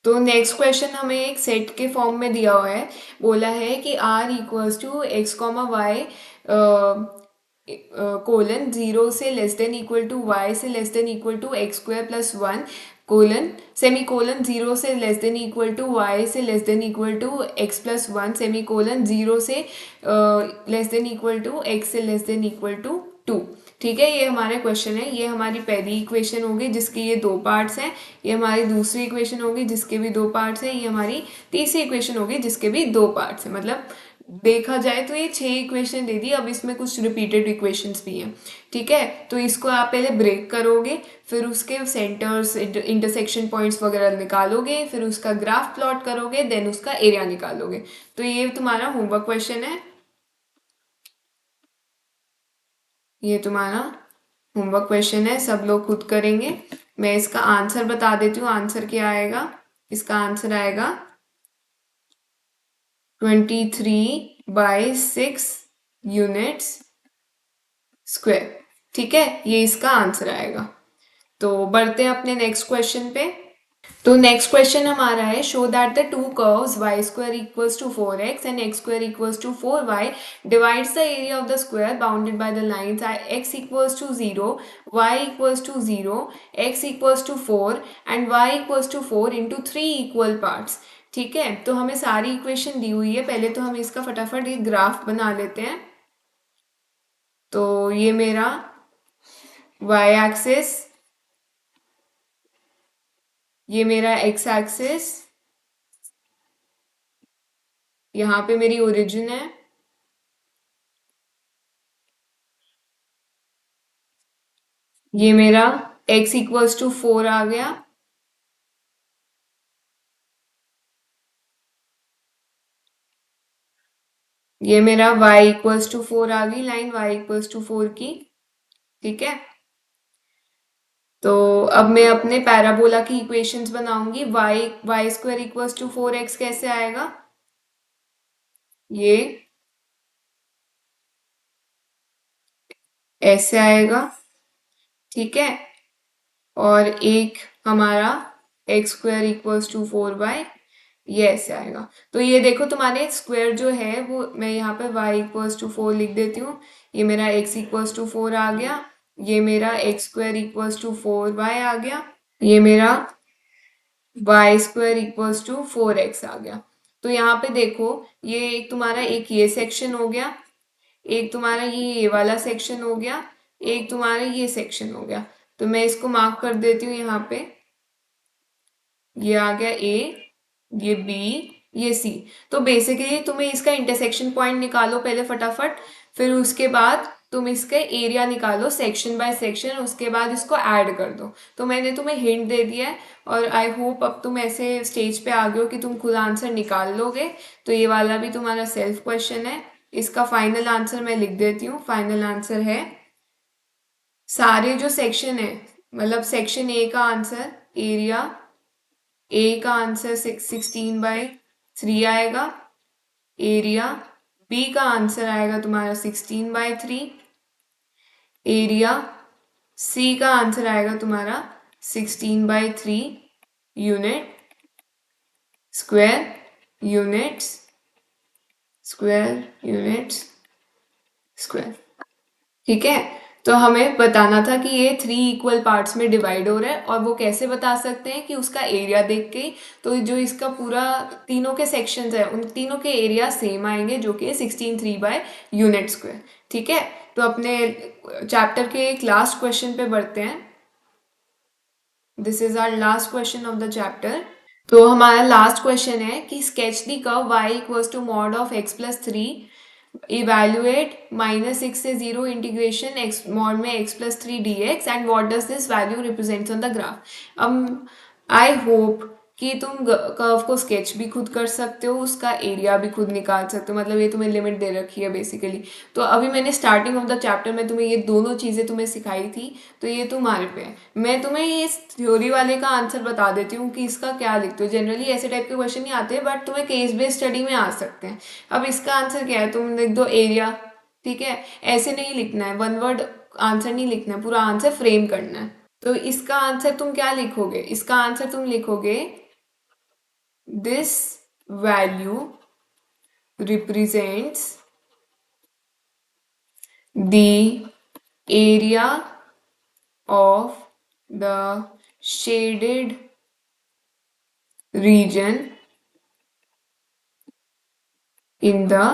तो नेक्स्ट क्वेश्चन हमें एक सेट के फॉर्म में दिया हुआ है। बोला है कि r equals to x, y colon 0 से less than equal to y से less than equal to x²+1 colon semi colon 0 से less than equal to y से less than equal to x+1 semi colon 0 से less than equal to x से लेस देन इक्वल टू 2, ठीक है। ये हमारा क्वेश्चन है। ये हमारी पहली इक्वेशन होगी जिसके ये 2 पार्ट्स हैं, ये हमारी दूसरी इक्वेशन होगी जिसके भी 2 पार्ट्स हैं, ये हमारी तीसरी इक्वेशन होगी जिसके भी 2 पार्ट्स हैं। मतलब देखा जाए तो ये 6 इक्वेशन दे दी। अब इसमें कुछ रिपीटेड इक्वेशंस भी हैं, ठीक है। तो इसको आप पहले ब्रेक करोगे, फिर उसके सेंटर्स इंटरसेक्शन पॉइंट्स वगैरह निकालोगे, फिर उसका ग्राफ प्लॉट करोगे, देन उसका एरिया निकालोगे। तो ये तुम्हारा होमवर्क क्वेश्चन है। ये तुम्हारा होमवर्क क्वेश्चन है, सब लोग खुद करेंगे। मैं इसका आंसर बता देती हूँ, आंसर क्या आएगा। इसका आंसर आएगा 23/6 यूनिट्स स्क्वायर। ठीक है, ये इसका आंसर आएगा। तो बढ़ते हैं अपने नेक्स्ट क्वेश्चन पे। तो नेक्स्ट क्वेश्चन हमारा है, show that the two curves y square equals to 4x and x square equals to 4y divides the area of the square bounded by the lines x equals to 0, y equals to 0, x equals to 4 and y equals to 4 into 3 equal parts. ठीक है, तो हमें सारी इक्वेशन दी हुई है। पहले तो हम इसका फटाफट एक ग्राफ बना लेते हैं। तो ये मेरा y एक्सिस, ये मेरा x एक्सिस, यहाँ पे मेरी ओरिजिन है, ये मेरा x इक्वल्स टू 4 आ गया, ये मेरा y इक्वल्स टू 4 आ गई लाइन y इक्वल्स टू 4 की। ठीक है, तो अब मैं अपने पैराबोला की इक्वेशंस बनाऊंगी। y square equals to 4x कैसे आएगा, ये ऐसे आएगा। ठीक है, और एक हमारा x square equals to 4y, ये ऐसे आएगा। तो ये देखो तुम्हारे स्क्वायर जो है वो मैं यहाँ पे y इक्वल्स टू 4 लिख देती हूँ। ये मेरा x इक्वल्स टू 4 आ गया, ये मेरा x square equals to 4y आ गया, ये मेरा y square equals to 4x आ गया। तो यहाँ पे देखो, ये एक तुम्हारा एक ये सेक्शन हो गया, एक तुम्हारा ये वाला सेक्शन हो गया, एक तुम्हारा ये सेक्शन हो गया। तो मैं इसको मार्क कर देती हूँ यहाँ पे। ये आ गया ए, ये बी, ये सी। तो बेसिकली तुम्हें इसका इंटरसेक्शन पॉइंट निकालो पहले फटाफट, फिर उसके बाद तुम इसका एरिया निकालो सेक्शन बाय सेक्शन, उसके बाद इसको ऐड कर दो। तो मैंने तुम्हें हिंट दे दिया है, और आई होप अब तुम ऐसे स्टेज पे आ गए हो कि तुम खुद आंसर निकाल लोगे। तो ये वाला भी तुम्हारा सेल्फ क्वेश्चन है। इसका फाइनल आंसर मैं लिख देती हूँ। फाइनल आंसर है, सारे जो सेक्शन है, मतलब सेक्शन ए का आंसर एरिया, ए का आंसर 16/3 आएगा, एरिया बी का आंसर आएगा तुम्हारा 16/3, एरिया सी का आंसर आएगा तुम्हारा 16/3 unit square units square units square. ठीक है, तो हमें बताना था कि ये 3 इक्वल पार्ट्स में डिवाइड हो रहा है, और वो कैसे बता सकते हैं कि उसका एरिया देख के। तो जो इसका पूरा तीनों के सेक्शंस है उन तीनों के एरिया सेम आएंगे, जो कि 16/3 यूनिट स्क्वायर। ठीक है, तो अपने चैप्टर के एक लास्ट क्वेश्चन पे बढ़ते हैं। This is our last question of the chapter. तो हमारा लास्ट क्वेश्चन है कि sketch the curve y equals to mod of x+3, evaluate -6 से 0 इंटीग्रेशन x मॉड में x+3 dx and what does this value represents on the graph. अब आई होप कि तुम कर्व को स्केच भी खुद कर सकते हो, उसका एरिया भी खुद निकाल सकते हो, मतलब ये तुम्हें लिमिट दे रखी है बेसिकली। तो अभी मैंने स्टार्टिंग ऑफ द चैप्टर में तुम्हें ये दोनों चीज़ें तुम्हें सिखाई थी, तो ये तुम्हारे पे है। मैं तुम्हें ये थ्योरी वाले का आंसर बता देती हूँ कि इसका क्या लिखते हो। जनरली ऐसे टाइप के क्वेश्चन नहीं आते, बट तुम्हें केस बेस्ड स्टडी में आ सकते हैं। अब इसका आंसर क्या है, तुम लिख दो एरिया। ठीक है, ऐसे नहीं लिखना है, वन वर्ड आंसर नहीं लिखना है, पूरा आंसर फ्रेम करना है। तो इसका आंसर तुम क्या लिखोगे, इसका आंसर तुम लिखोगे this value represents the area of the shaded region in the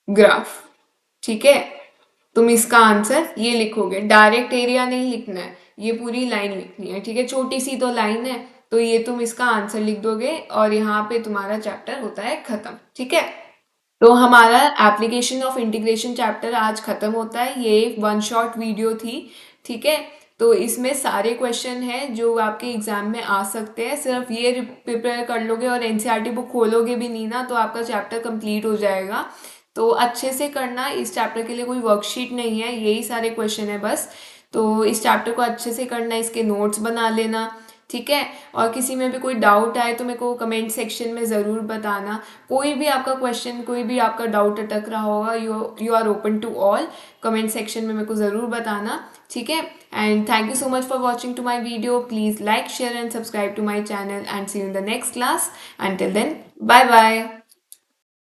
graph। ठीक है, तुम इसका आंसर ये लिखोगे, डायरेक्ट एरिया नहीं लिखना है, ये पूरी लाइन लिखनी है। ठीक है, छोटी सी तो लाइन है, तो ये तुम इसका आंसर लिख दोगे, और यहाँ पे तुम्हारा चैप्टर होता है खत्म। ठीक है, तो हमारा एप्लीकेशन ऑफ इंटीग्रेशन चैप्टर आज खत्म होता है। ये एक वन शॉट वीडियो थी। ठीक है, तो इसमें सारे क्वेश्चन हैं जो आपके एग्जाम में आ सकते हैं। सिर्फ ये प्रिपेयर कर लोगे और एनसीईआरटी बुक खोलोगे भी नहीं ना, तो आपका चैप्टर कंप्लीट हो जाएगा। तो अच्छे से करना। इस चैप्टर के लिए कोई वर्कशीट नहीं है, यही सारे क्वेश्चन है बस। तो इस चैप्टर को अच्छे से करना, इसके नोट्स बना लेना, ठीक है। और किसी में भी कोई डाउट आए तो मेरे को कमेंट सेक्शन में ज़रूर बताना। कोई भी आपका क्वेश्चन, कोई भी आपका डाउट अटक रहा होगा, you are open to all. Comment section में मेरे को ज़रूर बताना, ठीक है। And thank you so much for watching to my video. Please like, share and subscribe to my channel and see you in the next class. Until then, bye bye.